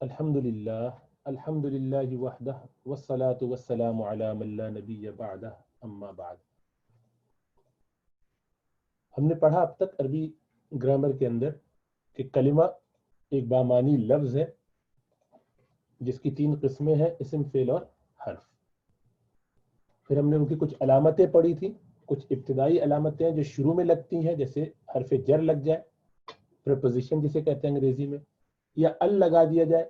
الحمدللہ وحدہ والصلاة والسلام علی من لا نبی بعدہ اما بعد۔ ہم نے پڑھا اب تک عربی گرامر کے اندر کہ کلمہ ایک بامانی لفظ ہے جس کی 3 قسمیں ہیں، اسم، فعل اور حرف۔ پھر ہم نے ان کی کچھ علامتیں پڑھی تھی، کچھ ابتدائی علامتیں ہیں جو شروع میں لگتی ہیں، جیسے حرف جر لگ جائے، پریپوزیشن جسے کہتے ہیں انگریزی میں، یا ال لگا دیا جائے،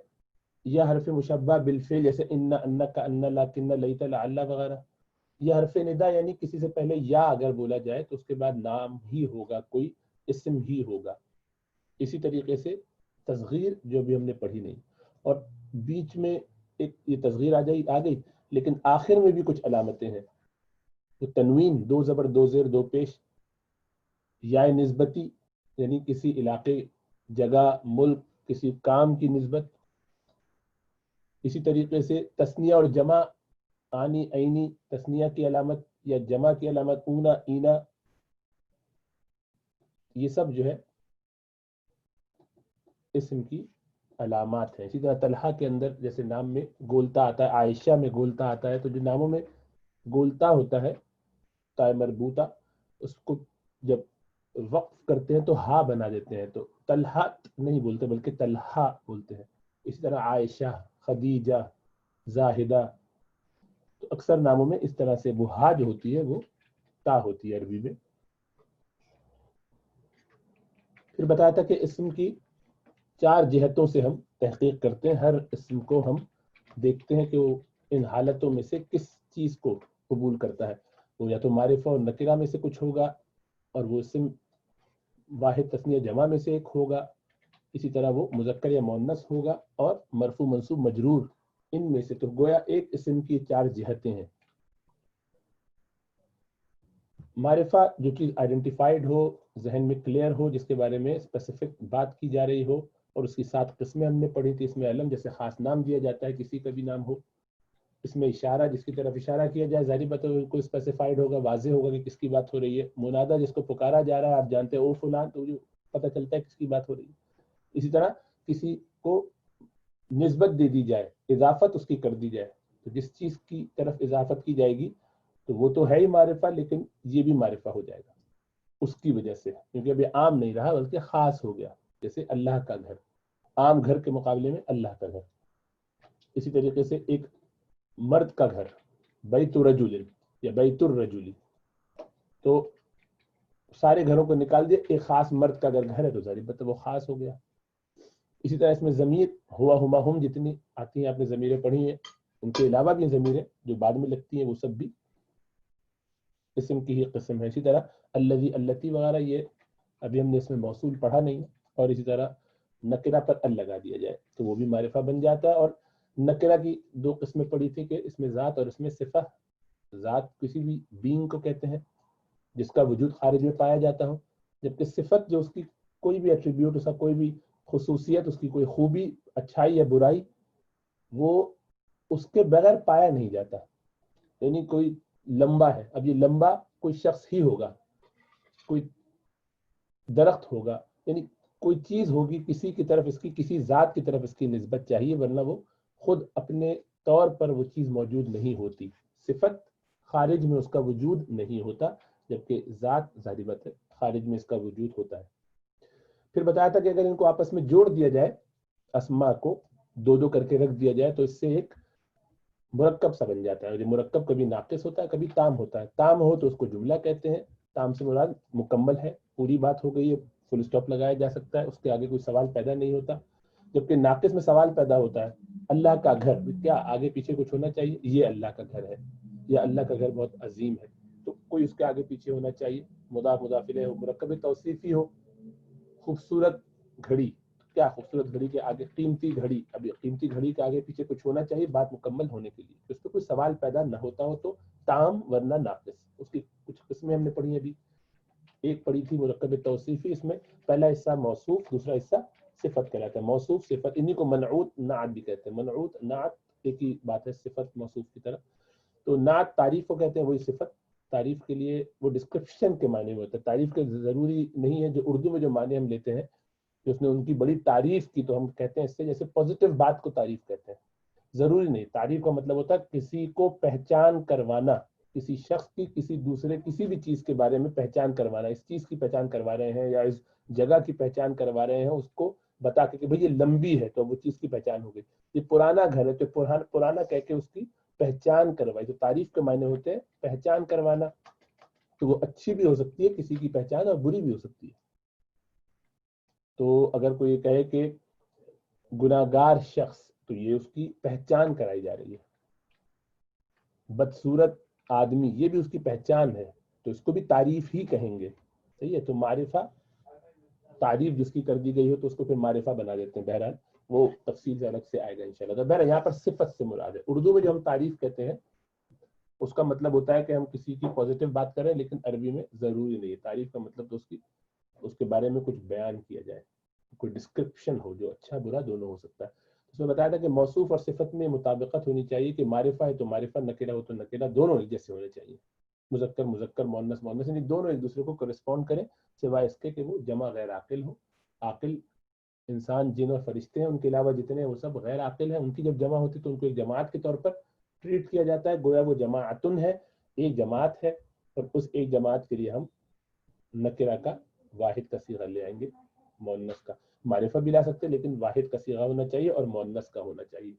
یا حرف مشبہ بالفعل جیسے ان، انک، ان، لکن، لیت، لعل وغیرہ، یا حرف ندا یعنی کسی سے پہلے یا اگر بولا جائے تو اس کے بعد نام ہی ہوگا، کوئی اسم ہی ہوگا۔ اسی طریقے سے تصغیر جو بھی ہم نے پڑھی نہیں، اور بیچ میں ایک یہ تصغیر آ گئی، لیکن آخر میں بھی کچھ علامتیں ہیں۔ تو تنوین، 2 زبر 2 زیر 2 پیش، یا نسبتی یعنی کسی علاقے، جگہ، ملک، کسی کام کی نسبت۔ اسی طریقے سے تثنیہ اور جمع، آنی، عینی، تثنیہ کی علامت یا جمع کی علامت اونا، اینا، یہ سب جو ہے اسم کی علامات ہیں۔ اسی طرح طلحہ کے اندر جیسے نام میں گولتا آتا ہے، عائشہ میں گولتا آتا ہے، تو جو ناموں میں گولتا ہوتا ہے تائے مربوطہ، اس کو جب وقف کرتے ہیں تو ہا بنا دیتے ہیں، تو طلحہ نہیں بولتے بلکہ طلحہ بولتے ہیں۔ اسی طرح عائشہ، خدیجہ، زاہدہ، تو اکثر ناموں میں اس طرح سے وہ ہا جو ہوتی ہے وہ تا ہوتی ہے عربی میں۔ پھر بتایا تھا کہ اسم کی 4 جہتوں سے ہم تحقیق کرتے ہیں، ہر اسم کو ہم دیکھتے ہیں کہ وہ ان حالتوں میں سے کس چیز کو قبول کرتا ہے، وہ یا تو معرفہ اور نکرہ میں سے کچھ ہوگا، اور وہ اسم واحد تثنیہ جمع میں سے ایک ہوگا، اسی طرح وہ مذکر یا مؤنث ہوگا، اور مرفوع منصوب مجرور ان میں سے۔ تو گویا ایک اسم کی 4 جہتیں ہیں۔ معرفہ جو چیز آئیڈینٹیفائڈ ہو، ذہن میں کلیئر ہو، جس کے بارے میں اسپیسیفک بات کی جا رہی ہو، اور اس کی 7 قسمیں ہم نے پڑھی تھی۔ اس میں علم جیسے خاص نام دیا جاتا ہے، کسی کا بھی نام ہو۔ اس میں اشارہ جس کی طرف اشارہ کیا جائے، ظاہری بات ہے کوئی اسپیسیفائڈ ہوگا، واضح ہوگا کہ کس کی بات ہو رہی ہے۔ منادہ جس کو پکارا جا رہا ہے، آپ جانتے ہیں او فلان، تو پتہ چلتا ہے کس کی بات ہو رہی ہے۔ اسی طرح کسی کو نسبت دے دی جائے، اضافت اس کی کر دی جائے، تو جس چیز کی طرف اضافت کی جائے گی تو وہ تو ہے ہی معرفہ، لیکن یہ بھی معرفہ ہو جائے گا اس کی وجہ سے، کیونکہ ابھی عام نہیں رہا بلکہ خاص ہو گیا، جیسے اللہ کا گھر، عام گھر کے مقابلے میں اللہ کا گھر۔ اسی طریقے سے ایک مرد کا گھر، بیت رجل یا بیت الرجل، تو سارے گھروں کو نکال دیا، ایک خاص مرد کا اگر گھر ہے تو ظاہر بات ہے وہ خاص ہو گیا۔ اسی طرح اس میں ضمیر، ہوا، ہما، ہم جتنی آتی ہیں آپ نے ضمیریں پڑھی ہیں، ان کے علاوہ بھی ضمیریں جو بعد میں لگتی ہیں وہ سب بھی اسم کی ہی قسم ہے۔ اسی طرح الذی، اللتی وغیرہ یہ ابھی ہم نے اس میں موصول پڑھا نہیں، اور اسی طرح نکرہ پر ال لگا دیا جائے تو وہ بھی معرفہ بن جاتا ہے۔ اور نکرہ کی 2 قسمیں پڑھی تھی کہ اس میں ذات اور اس میں صفہ۔ ذات کسی بھی بینگ کو کہتے ہیں جس کا وجود خارج میں پایا جاتا ہو، جبکہ صفت جو اس کی کوئی بھی ایٹریبیوٹ، اس کا کوئی بھی خصوصیت، اس کی کوئی خوبی، اچھائی یا برائی، وہ اس کے بغیر پایا نہیں جاتا۔ یعنی کوئی لمبا ہے، اب یہ لمبا کوئی شخص ہی ہوگا، کوئی درخت ہوگا، یعنی کوئی چیز ہوگی، کسی کی طرف اس کی، کسی ذات کی طرف اس کی نسبت چاہیے، ورنہ وہ خود اپنے طور پر وہ چیز موجود نہیں ہوتی۔ صفت خارج میں اس کا وجود نہیں ہوتا، جبکہ ذات ظاہری بات ہے خارج میں اس کا وجود ہوتا ہے۔ پھر بتایا تھا کہ اگر ان کو آپس میں جوڑ دیا جائے، اسماء کو 2 کر کے رکھ دیا جائے، تو اس سے ایک مرکب سا بن جاتا ہے۔ مرکب کبھی ناقص ہوتا ہے، کبھی تام ہوتا ہے۔ تام ہو تو اس کو جملہ کہتے ہیں، تام سے مراد مکمل ہے، پوری بات ہو گئی ہے، فل اسٹاپ لگایا جا سکتا ہے، اس کے آگے کوئی سوال پیدا نہیں ہوتا۔ جبکہ ناقص میں سوال پیدا ہوتا ہے۔ اللہ کا گھر، کیا آگے پیچھے کچھ ہونا چاہیے؟ یہ اللہ کا گھر ہے، یا اللہ کا گھر بہت عظیم ہے، تو کوئی اس کے آگے پیچھے ہونا چاہیے، مضاف مضاف الیہ ہو، مرکب توصیفی ہو۔ خوبصورت گھڑی، کیا خوبصورت گھڑی کے آگے قیمتی گھڑی، ابھی قیمتی گھڑی کے آگے پیچھے کچھ ہونا چاہیے بات مکمل ہونے کے لیے، اس پہ کوئی سوال پیدا نہ ہوتا ہو تو تام، ورنہ ناقص۔ اس کی کچھ قسمیں ہم نے پڑھی ابھی، ایک پڑھی تھی مرکب توصیفی، اس میں پہلا حصہ موصوف، دوسرا حصہ صفت کہلاتا ہے۔ موصوف، صفت، انہی کو منعوت نعت بھی کہتے ہیں۔ منعوت نعت ایک ہی بات ہے، صفت موصوف کی طرح۔ تو نعت تعریف کو کہتے ہیں، وہی صفت تعریف کے لیے وہ ڈسکرپشن کے معنی میں ہوتا ہے، تعریف کے ضروری نہیں ہے۔ جو اردو میں جو معنی ہم لیتے ہیں کہ اس نے ان کی بڑی تعریف کی، تو ہم کہتے ہیں اس سے جیسے پازیٹیو بات کو تعریف کہتے ہیں. ضروری نہیں، تعریف کا مطلب ہوتا ہے کسی کو پہچان کروانا، کسی شخص کی کسی دوسرے کسی بھی چیز کے بارے میں پہچان کروانا. اس چیز کی پہچان کروا رہے ہیں یا اس جگہ کی پہچان کروا رہے ہیں، اس کو بتا کے کہ بھئی یہ لمبی ہے تو وہ چیز کی پہچان ہو گئی. یہ پرانا گھر ہے تو پرانا کہہ کے اس کی پہچان کروائی. تو تعریف کے معنی ہوتے ہیں پہچان کروانا. تو وہ اچھی بھی ہو سکتی ہے کسی کی پہچان، اور بری بھی ہو سکتی ہے. تو اگر کوئی کہے کہ گناہگار شخص، تو یہ اس کی پہچان کرائی جا رہی ہے. بدصورت آدمی، یہ بھی اس کی پہچان ہے، تو اس کو بھی تعریف ہی کہیں گے. صحیح ہے. تو معرفہ، تعریف جس کی کر دی گئی ہو تو اس کو پھر معرفہ بنا دیتے ہیں. بہرحال وہ تفصیل سے الگ سے آئے گا انشاءاللہ. تو بہرحال یہاں پر صفت سے مراد ہے. اردو میں جو ہم تعریف کہتے ہیں اس کا مطلب ہوتا ہے کہ ہم کسی کی پازیٹیو بات کریں، لیکن عربی میں ضروری نہیں ہے. تعریف کا مطلب تو اس کے بارے میں کچھ بیان کیا جائے، کوئی ڈسکرپشن ہو جو اچھا برا دونوں ہو سکتا ہے. اس میں بتایا تھا کہ موصوف اور صفت میں مطابقت ہونی چاہیے، کہ معرفہ ہے تو معرفہ، نکرہ ہو تو نکرہ، دونوں ایک جیسے ہونے چاہیے. مذکر مذکر، مؤنث مؤنث، یعنی دونوں ایک دوسرے کو کرسپونڈ کریں، سوائے اس کے کہ وہ جمع غیر عاقل ہو. عاقل انسان، جن اور فرشتے ہیں، ان کے علاوہ جتنے ہیں وہ سب غیر عاقل ہیں. ان کی جب جمع ہوتی تو ان کو ایک جماعت کے طور پر ٹریٹ کیا جاتا ہے، گویا وہ جماعتن ہے، ایک جماعت ہے. اور اس ایک جماعت کے لیے ہم نکرہ کا واحد کا صیغہ لے آئیں گے، مؤنث کا. معرفہ بھی لا سکتے لیکن واحد کا صیغہ ہونا چاہیے اور مؤنث کا ہونا چاہیے.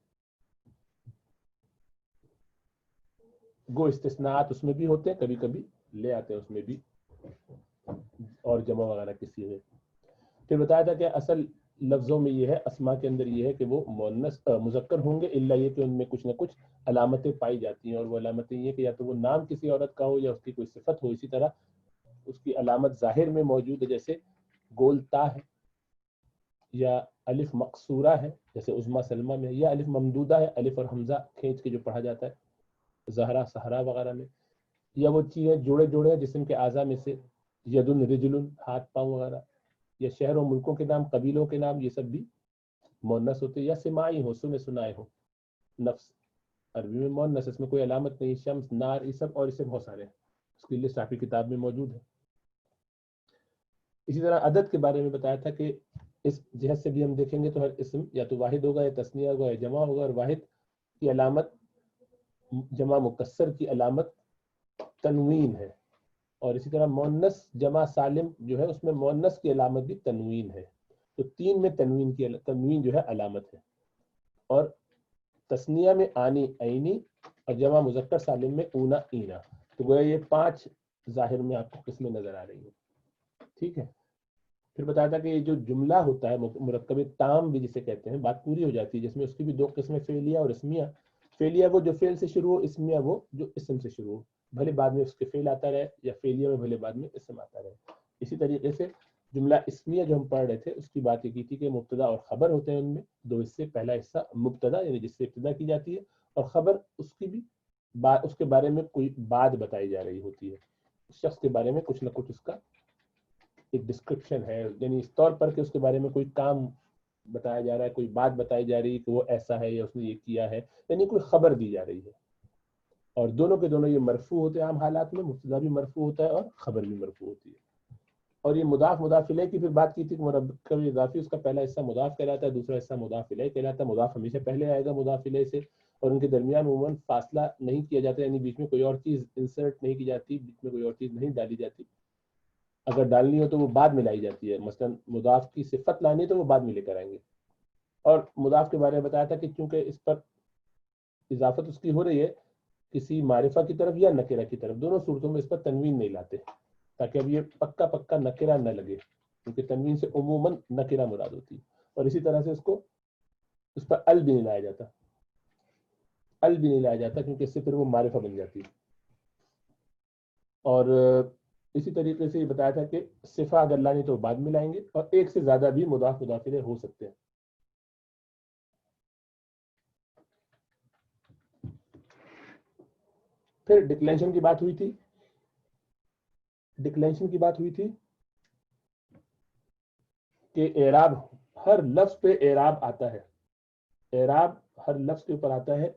گو استثناءات اس میں بھی ہوتے ہیں، کبھی کبھی لے آتے ہیں اس میں بھی، اور جمع وغیرہ کے صیغے. پھر بتایا تھا کہ اصل لفظوں میں یہ ہے، اسماء کے اندر یہ ہے کہ وہ مذکر ہوں گے، الا یہ کہ ان میں کچھ نہ کچھ علامتیں پائی جاتی ہیں. اور وہ علامتیں یہ کہ یا تو وہ نام کسی عورت کا ہو یا اس کی کوئی صفت ہو. اسی طرح اس کی علامت ظاہر میں موجود ہے، جیسے گول تا ہے، یا الف مقصورہ ہے جیسے عظما سلمہ میں، یا الف ممدودہ ہے، الف اور حمزہ کھینچ کے جو پڑھا جاتا ہے زہرا صحرا وغیرہ میں. یا وہ چیزیں جوڑے جوڑے ہیں جسم کے اعضاء میں سے، یدن رجل، ہاتھ پاؤں وغیرہ. یا شہر و ملکوں کے نام، قبیلوں کے نام، یہ سب بھی مؤنث ہوتے ہیں. یا سماعی ہو، سنائے ہو. نفس عربی میں مؤنث، اس میں کوئی علامت نہیں. شمس، نار، یہ سب، اور اس سے بہت سارے ہیں، اس کی لسٹ آپ کی کتاب میں موجود ہے. اسی طرح عدد کے بارے میں بتایا تھا کہ اس جہت سے بھی ہم دیکھیں گے تو ہر اسم یا تو واحد ہوگا، یا تثنیہ ہوگا، یا جمع ہوگا. اور واحد کی علامت، جمع مکسر کی علامت تنوین ہے. اور اسی طرح مؤنث جمع سالم جو ہے اس میں مؤنث کی علامت بھی تنوین ہے. تو تین میں تنوین جو ہے علامت ہے. اور تثنیہ میں آنی، عینی، اور جمع مذکر سالم میں اونا، اینا. تو گویا یہ 5 ظاہر میں آپ کو قسمیں نظر آ رہی ہیں. ٹھیک ہے. پھر بتایا تھا کہ یہ جو جملہ ہوتا ہے مرکب تام بھی جسے کہتے ہیں، بات پوری ہو جاتی ہے، جس میں اس کی بھی 2 قسمیں، فعلیہ اور اسمیہ. فعلیہ وہ جو فعل سے شروع ہو، اسمیہ وہ جو اسم سے شروع ہو، بھلے بعد میں اس کے فعل آتا رہے، یا فعلیہ میں بھلے بعد میں اسم آتا رہے. اسی طریقے سے جملہ اسمیہ جو ہم پڑھ رہے تھے اس کی بات یہ کی تھی کہ مبتدا اور خبر ہوتے ہیں. ان میں 2 حصے، پہلا حصہ مبتدا یعنی جس سے ابتدا کی جاتی ہے، اور خبر اس کی بھی اس کے بارے میں کوئی بات بتائی جا رہی ہوتی ہے، اس شخص کے بارے میں کچھ نہ کچھ اس کا ایک ڈسکرپشن ہے، یعنی اس طور پر کہ اس کے بارے میں کوئی کام بتایا جا رہا ہے، کوئی بات بتائی جا رہی ہے کہ وہ ایسا ہے یا اس نے یہ کیا ہے، یعنی کوئی خبر دی جا رہی ہے. اور دونوں کے دونوں یہ مرفوع ہوتے ہیں عام حالات میں، مبتدا بھی مرفوع ہوتا ہے اور خبر بھی مرفوع ہوتی ہے. اور یہ مضاف مضاف الیہ کی پھر بات کی تھی کہ مرکب اضافی اس کا پہلا حصہ مضاف کہلاتا ہے، دوسرا حصہ مضاف الیہ کہلاتا ہے. مضاف ہمیشہ پہلے آئے گا مضاف الیہ سے، اور ان کے درمیان عموماً فاصلہ نہیں کیا جاتا، یعنی بیچ میں کوئی اور چیز انسرٹ نہیں کی جاتی، بیچ میں کوئی اور چیز نہیں ڈالی جاتی. اگر ڈالنی ہو تو وہ بعد میں لائی جاتی ہے، مثلا مضاف کی صفت لانی ہے تو وہ بعد میں لے کر آئیں گے. اور مضاف کے بارے میں بتایا تھا کہ چونکہ اس پر اضافت اس کی ہو رہی ہے کسی معرفہ کی طرف یا نکرہ کی طرف، دونوں صورتوں میں اس پر تنوین نہیں لاتے، تاکہ اب یہ پکا نکرہ نہ لگے، کیونکہ تنوین سے عموماً نکرہ مراد ہوتی ہے. اور اسی طرح سے اس پر ال بھی نہیں لایا جاتا، کیونکہ اس سے پھر وہ معرفہ بن جاتی ہے. اور اسی طریقے سے یہ بتایا تھا کہ صفہ اگر لانی تو بعد میں لائیں گے، اور ایک سے زیادہ بھی مضاف مضاف الیہ ہو سکتے ہیں. پھر ڈکلینشن کی بات ہوئی تھی کہ اعراب ہر لفظ پہ اعراب آتا ہے، اعراب ہر لفظ کے اوپر آتا ہے.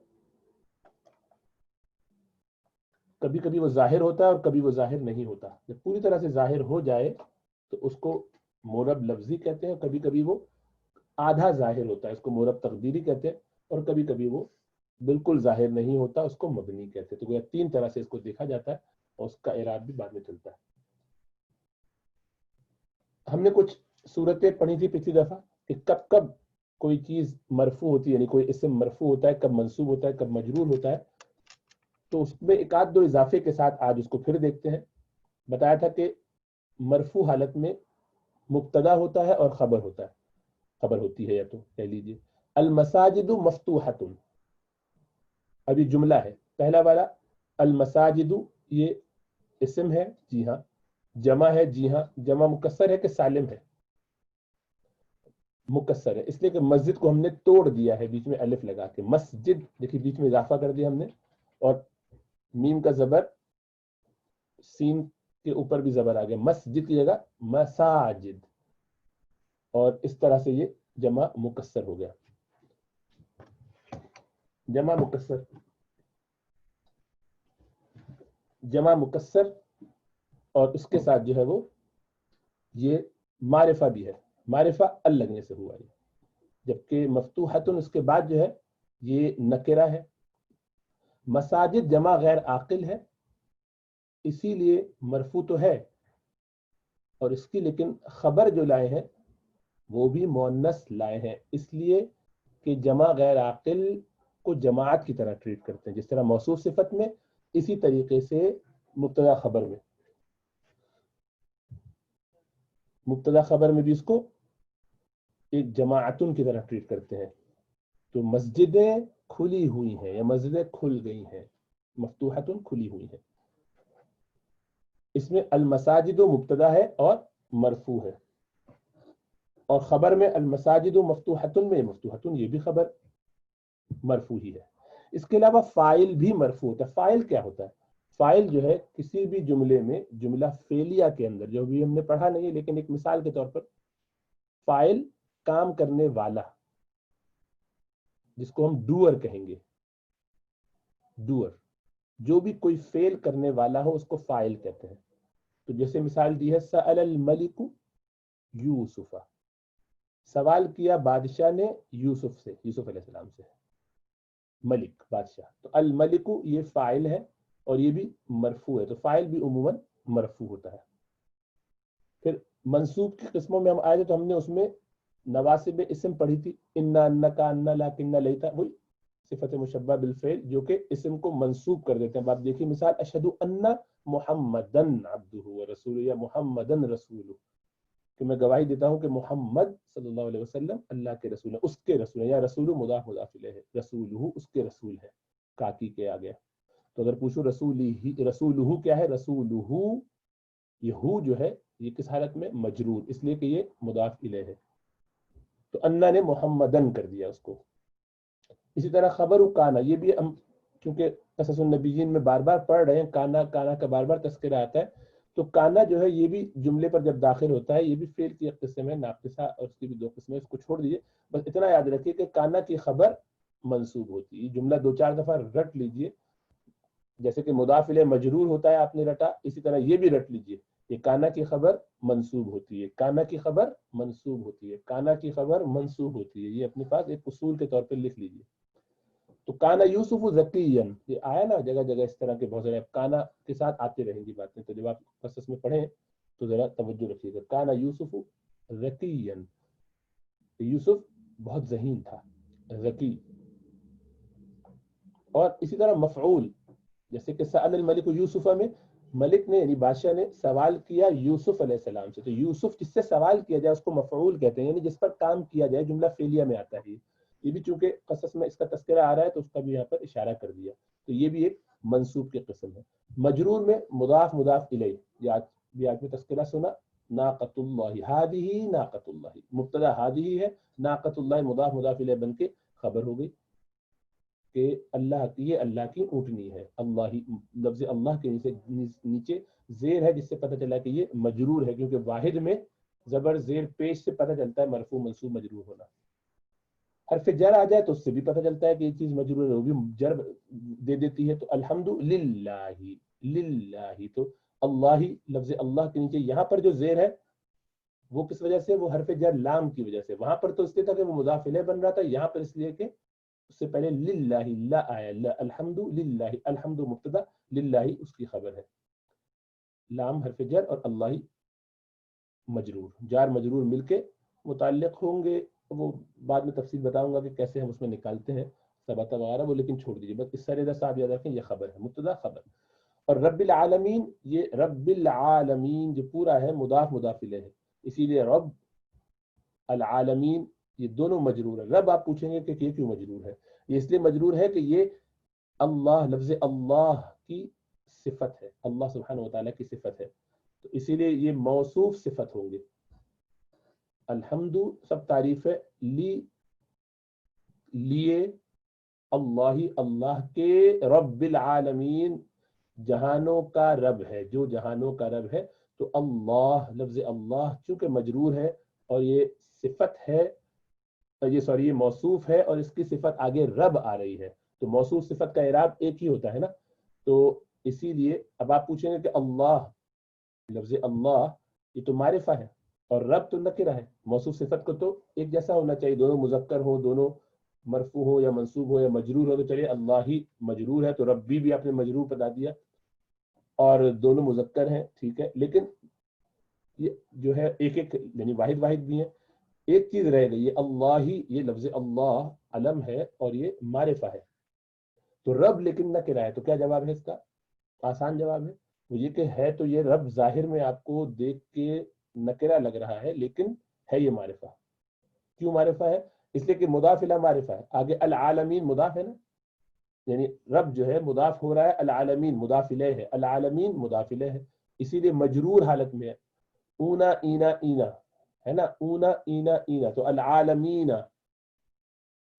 کبھی کبھی وہ ظاہر ہوتا ہے اور کبھی وہ ظاہر نہیں ہوتا. جب پوری طرح سے ظاہر ہو جائے تو اس کو مورب لفظی کہتے ہیں، کبھی کبھی وہ آدھا ظاہر ہوتا ہے، اس کو مورب تقدیری کہتے ہیں، اور کبھی کبھی وہ بالکل ظاہر نہیں ہوتا، اس کو مبنی کہتے ہیں۔ تو گویا تین طرح سے اس کو دیکھا جاتا ہے اور اس کا اعراب بھی بعد میں چلتا ہے۔ ہم نے کچھ صورتیں پڑھی تھی پچھلی دفعہ کہ کب کب کوئی چیز مرفوع ہوتی ہے، یعنی کوئی اسم مرفوع ہوتا ہے، کب منصوب ہوتا ہے، کب مجرور ہوتا ہے۔ تو اس میں ایک آدھ دو اضافے کے ساتھ آج اس کو پھر دیکھتے ہیں۔ بتایا تھا کہ مرفوع حالت میں مبتدا ہوتا ہے اور خبر ہوتا ہے، خبر ہوتی ہے، یا تو کہہ لیجیے المساجد مفتوحۃ، ابھی جملہ ہے پہلا والا المساجد، یہ اسم ہے، جی ہاں، جمع ہے، جی ہاں، جمع مکسر ہے کہ سالم ہے؟ مکسر ہے، اس لیے کہ مسجد کو ہم نے توڑ دیا ہے بیچ میں الف لگا کے، مسجد دیکھیے بیچ میں اضافہ کر دیا ہم نے، اور میم کا زبر سین کے اوپر بھی زبر آ گیا، مسجد کی جگہ مساجد، اور اس طرح سے یہ جمع مکسر ہو گیا۔ جمع مکسر، جمع مکسر، اور اس کے ساتھ جو ہے وہ یہ معرفہ بھی ہے، معرفہ ال لگنے سے ہوا ہے، جبکہ مفتوحتن اس کے بعد جو ہے یہ نکرہ ہے۔ مساجد جمع غیر عاقل ہے، اسی لیے مرفوع تو ہے، اور اس کی لیکن خبر جو لائے ہیں وہ بھی مؤنث لائے ہیں، اس لیے کہ جمع غیر عاقل کو جماعت کی طرح ٹریٹ کرتے ہیں، جس طرح موصوف صفت میں، اسی طریقے سے مبتدا خبر میں، مبتدا خبر میں بھی اس کو ایک جماعتن کی طرح ٹریٹ کرتے ہیں۔ تو مسجدیں کھلی ہوئی ہیں یا مسجدیں کھل گئی ہیں، مفتوحتن کھلی ہوئی ہیں، اس میں المساجد مبتدا ہے اور مرفوع ہے، اور خبر میں المساجد مفتوحتن میں مفتوحتن یہ بھی خبر مرفوع ہی ہے۔ اس کے علاوہ فاعل بھی مرفوع ہوتا ہے۔ فاعل کیا ہوتا ہے؟ فاعل جو ہے کسی بھی جملے میں، جملہ فعلیہ کے اندر، جو بھی ہم نے پڑھا نہیں ہے لیکن ایک مثال کے طور پر، فاعل کام کرنے والا، جس کو ہم ڈوئر کہیں گے، ڈوئر، جو بھی کوئی فعل کرنے والا ہو اس کو فاعل کہتے ہیں۔ تو جیسے مثال دی ہے سأل الملک یوسف، سوال کیا بادشاہ نے یوسف سے، یوسف علیہ السلام سے، ملک بادشاہ، تو الملک یہ فاعل ہے اور یہ بھی مرفوع ہے، تو فاعل بھی عموماً مرفوع ہوتا ہے۔ پھر منصوب کی قسموں میں ہم آئے تھے تو ہم نے اس میں نواسب اسم پڑھی تھی، انا، انکا، انا، لاکن، لیتا، وہی صفت مشبہ بالفعل جو کہ اسم کو منصوب کر دیتے ہیں۔ اب آپ دیکھیے مثال اشہد ان محمدن عبدہ ورسولہ، یا محمدن رسولہ، کہ میں گواہی دیتا ہوں کہ محمد صلی اللہ علیہ وسلم اللہ کے رسول ہیں، اس کے رسول ہیں، یا رسول مضاف مضاف الیہ ہے، رسولہ اس کے رسول ہے، کاکی کے آگے۔ تو اگر پوچھو رسولہ کیا ہے، رسولہ یہ ہو جو ہے یہ کس حالت میں؟ مجرور، اس لیے کہ یہ مضاف الیہ ہے، تو انا نے محمدن کر دیا اس کو۔ اسی طرح خبر کانا، یہ بھی ہم چونکہ قصص النبیین میں بار بار پڑھ رہے ہیں، کانا، کانا کا بار بار تذکرہ آتا ہے، تو کانا جو ہے یہ بھی جملے پر جب داخل ہوتا ہے، یہ بھی فعل کی ایک قسم ہے ناقصہ، اور اس کی بھی دو قسمیں، اس کو چھوڑ دیجیے، بس اتنا یاد رکھیے کہ کانا کی خبر منصوب ہوتی ہے۔ یہ جملہ دو چار دفعہ رٹ لیجیے، جیسے کہ مضاف الیہ مجرور ہوتا ہے آپ نے رٹا، اسی طرح یہ بھی رٹ لیجیے، یہ کانا کی خبر منصوب ہوتی ہے، کانا کی خبر منصوب ہوتی ہے، کانا کی خبر منصوب ہوتی ہے، یہ اپنے پاس ایک اصول کے طور پہ لکھ لیجیے۔ تو کانا یوسف ذکیًا، یہ آیا نا جگہ جگہ اس طرح کے بہت سارے، کانا کے ساتھ آتے رہیں گی باتیں، تو جب آپ قصص میں پڑھیں تو ذرا توجہ رکھیے گا۔ کانا یوسف ذکیًا، یوسف بہت ذہین تھا، ذکی۔ اور اسی طرح مفعول، جیسے کہ سأل الملک یوسف میں ملک نے یعنی بادشاہ نے سوال کیا یوسف علیہ السلام سے، تو یوسف جس سے سوال کیا جائے اس کو مفعول کہتے ہیں، یعنی جس پر کام کیا جائے، جملہ فعلیہ میں آتا ہے۔ یہ بھی چونکہ قصص میں اس کا تذکرہ آ رہا ہے تو اس کا بھی یہاں پر اشارہ کر دیا، تو یہ بھی ایک منصوب کی قسم ہے۔ مجرور میں مضاف مضاف الیہ، یہ آج میں تذکرہ سنا، ناقۃ اللہ، ہذہ ناقۃ اللہ، مبتدا ہذہ ہے، ناقۃ اللہ مضاف مضاف الیہ بن کے خبر ہو گئی کہ اللہ کی، یہ اللہ کی اونٹنی ہے، اللہ ہی، لفظ اللہ کے نیچے زیر ہے، جس سے پتہ چلا کہ یہ مجرور ہے، کیونکہ واحد میں زبر زیر پیش سے پتہ چلتا ہے مرفوع منصوب مجرور ہونا۔ حرف جر آ جائے تو اس سے بھی پتہ چلتا ہے کہ یہ چیز مجرور ہے، وہ بھی جر دے دیتی ہے۔ تو الحمد للہ، للہ، تو اللہ، لفظ اللہ کے نیچے یہاں پر جو زیر ہے وہ کس وجہ سے؟ وہ حرف جر لام کی وجہ سے. وہاں پر تو اس لیے تھا کہ وہ مضاف الیہ بن رہا تھا، یہاں پر اس لیے کہ اس سے پہلے للہ لا آیا، الحمد للہ، الحمد مبتدا، للہ اس کی خبر ہے. لام حرف جر اور اللہ مجرور، جار مجرور مل کے متعلق ہوں گے. وہ بعد میں تفصیل بتاؤں گا کہ کیسے ہم اس میں نکالتے ہیں ثبت وغیرہ، وہ لیکن چھوڑ دیجیے، بس اس سر ادھر صاحب یاد رکھیں یہ خبر ہے، مبتدا خبر. اور رب العالمین، یہ رب العالمین جو پورا ہے مضاف مضاف الیہ ہے، اسی لیے رب العالمین یہ دونوں مجرور ہے. رب آپ پوچھیں گے کہ یہ کیوں مجرور ہے؟ یہ اس لیے مجرور ہے کہ یہ اللہ، لفظ اللہ کی صفت ہے، اللہ سبحانہ و تعالیٰ کی صفت ہے، تو اسی لیے یہ موصوف صفت ہوں گے. الحمد سب تعریف ہے، لیے اللہ، اللہ کے، رب العالمین جہانوں کا رب ہے، جو جہانوں کا رب ہے. تو اللہ، لفظ اللہ چونکہ مجرور ہے اور یہ صفت ہے، یہ موصوف ہے اور اس کی صفت آگے رب آ رہی ہے، تو موصوف صفت کا اعراب ایک ہی ہوتا ہے نا. تو اسی لیے اب آپ پوچھیں گے کہ اللہ، لفظ اللہ یہ تو معرفہ ہے اور رب تو نکرہ ہے، موصوف صفت کو تو ایک جیسا ہونا چاہیے، دونوں مذکر ہو، دونوں مرفوع ہو یا منصوب ہو یا مجرور ہو. تو چلیے اللہ ہی مجرور ہے تو ربی بھی آپ نے مجرور بتا دیا، اور دونوں مذکر ہیں، ٹھیک ہے. لیکن یہ جو ہے ایک ایک یعنی واحد واحد بھی ہیں. ایک چیز رہ گئی، یہ اللہ ہی، یہ لفظ اللہ علم ہے اور یہ معرفہ ہے، تو رب لیکن نہ کرا ہے. تو کیا جواب ہے اس کا؟ آسان جواب ہے، وہ یہ کہ ہے تو یہ رب ظاہر میں آپ کو دیکھ کے نکرہ لگ رہا ہے، لیکن ہے یہ معرفہ. کیوں معرفہ ہے؟ اس لیے کہ مضاف الی معرفہ ہے. آگے العالمین مضاف ہے نا، یعنی رب جو ہے مضاف ہو رہا ہے، العالمین مضاف الیہ ہے، العالمین مضاف الیہ ہے، اسی لیے مجرور حالت میں ہے. اونا اینا اینا ہے نا، اونا اینا اینا، تو العالمین،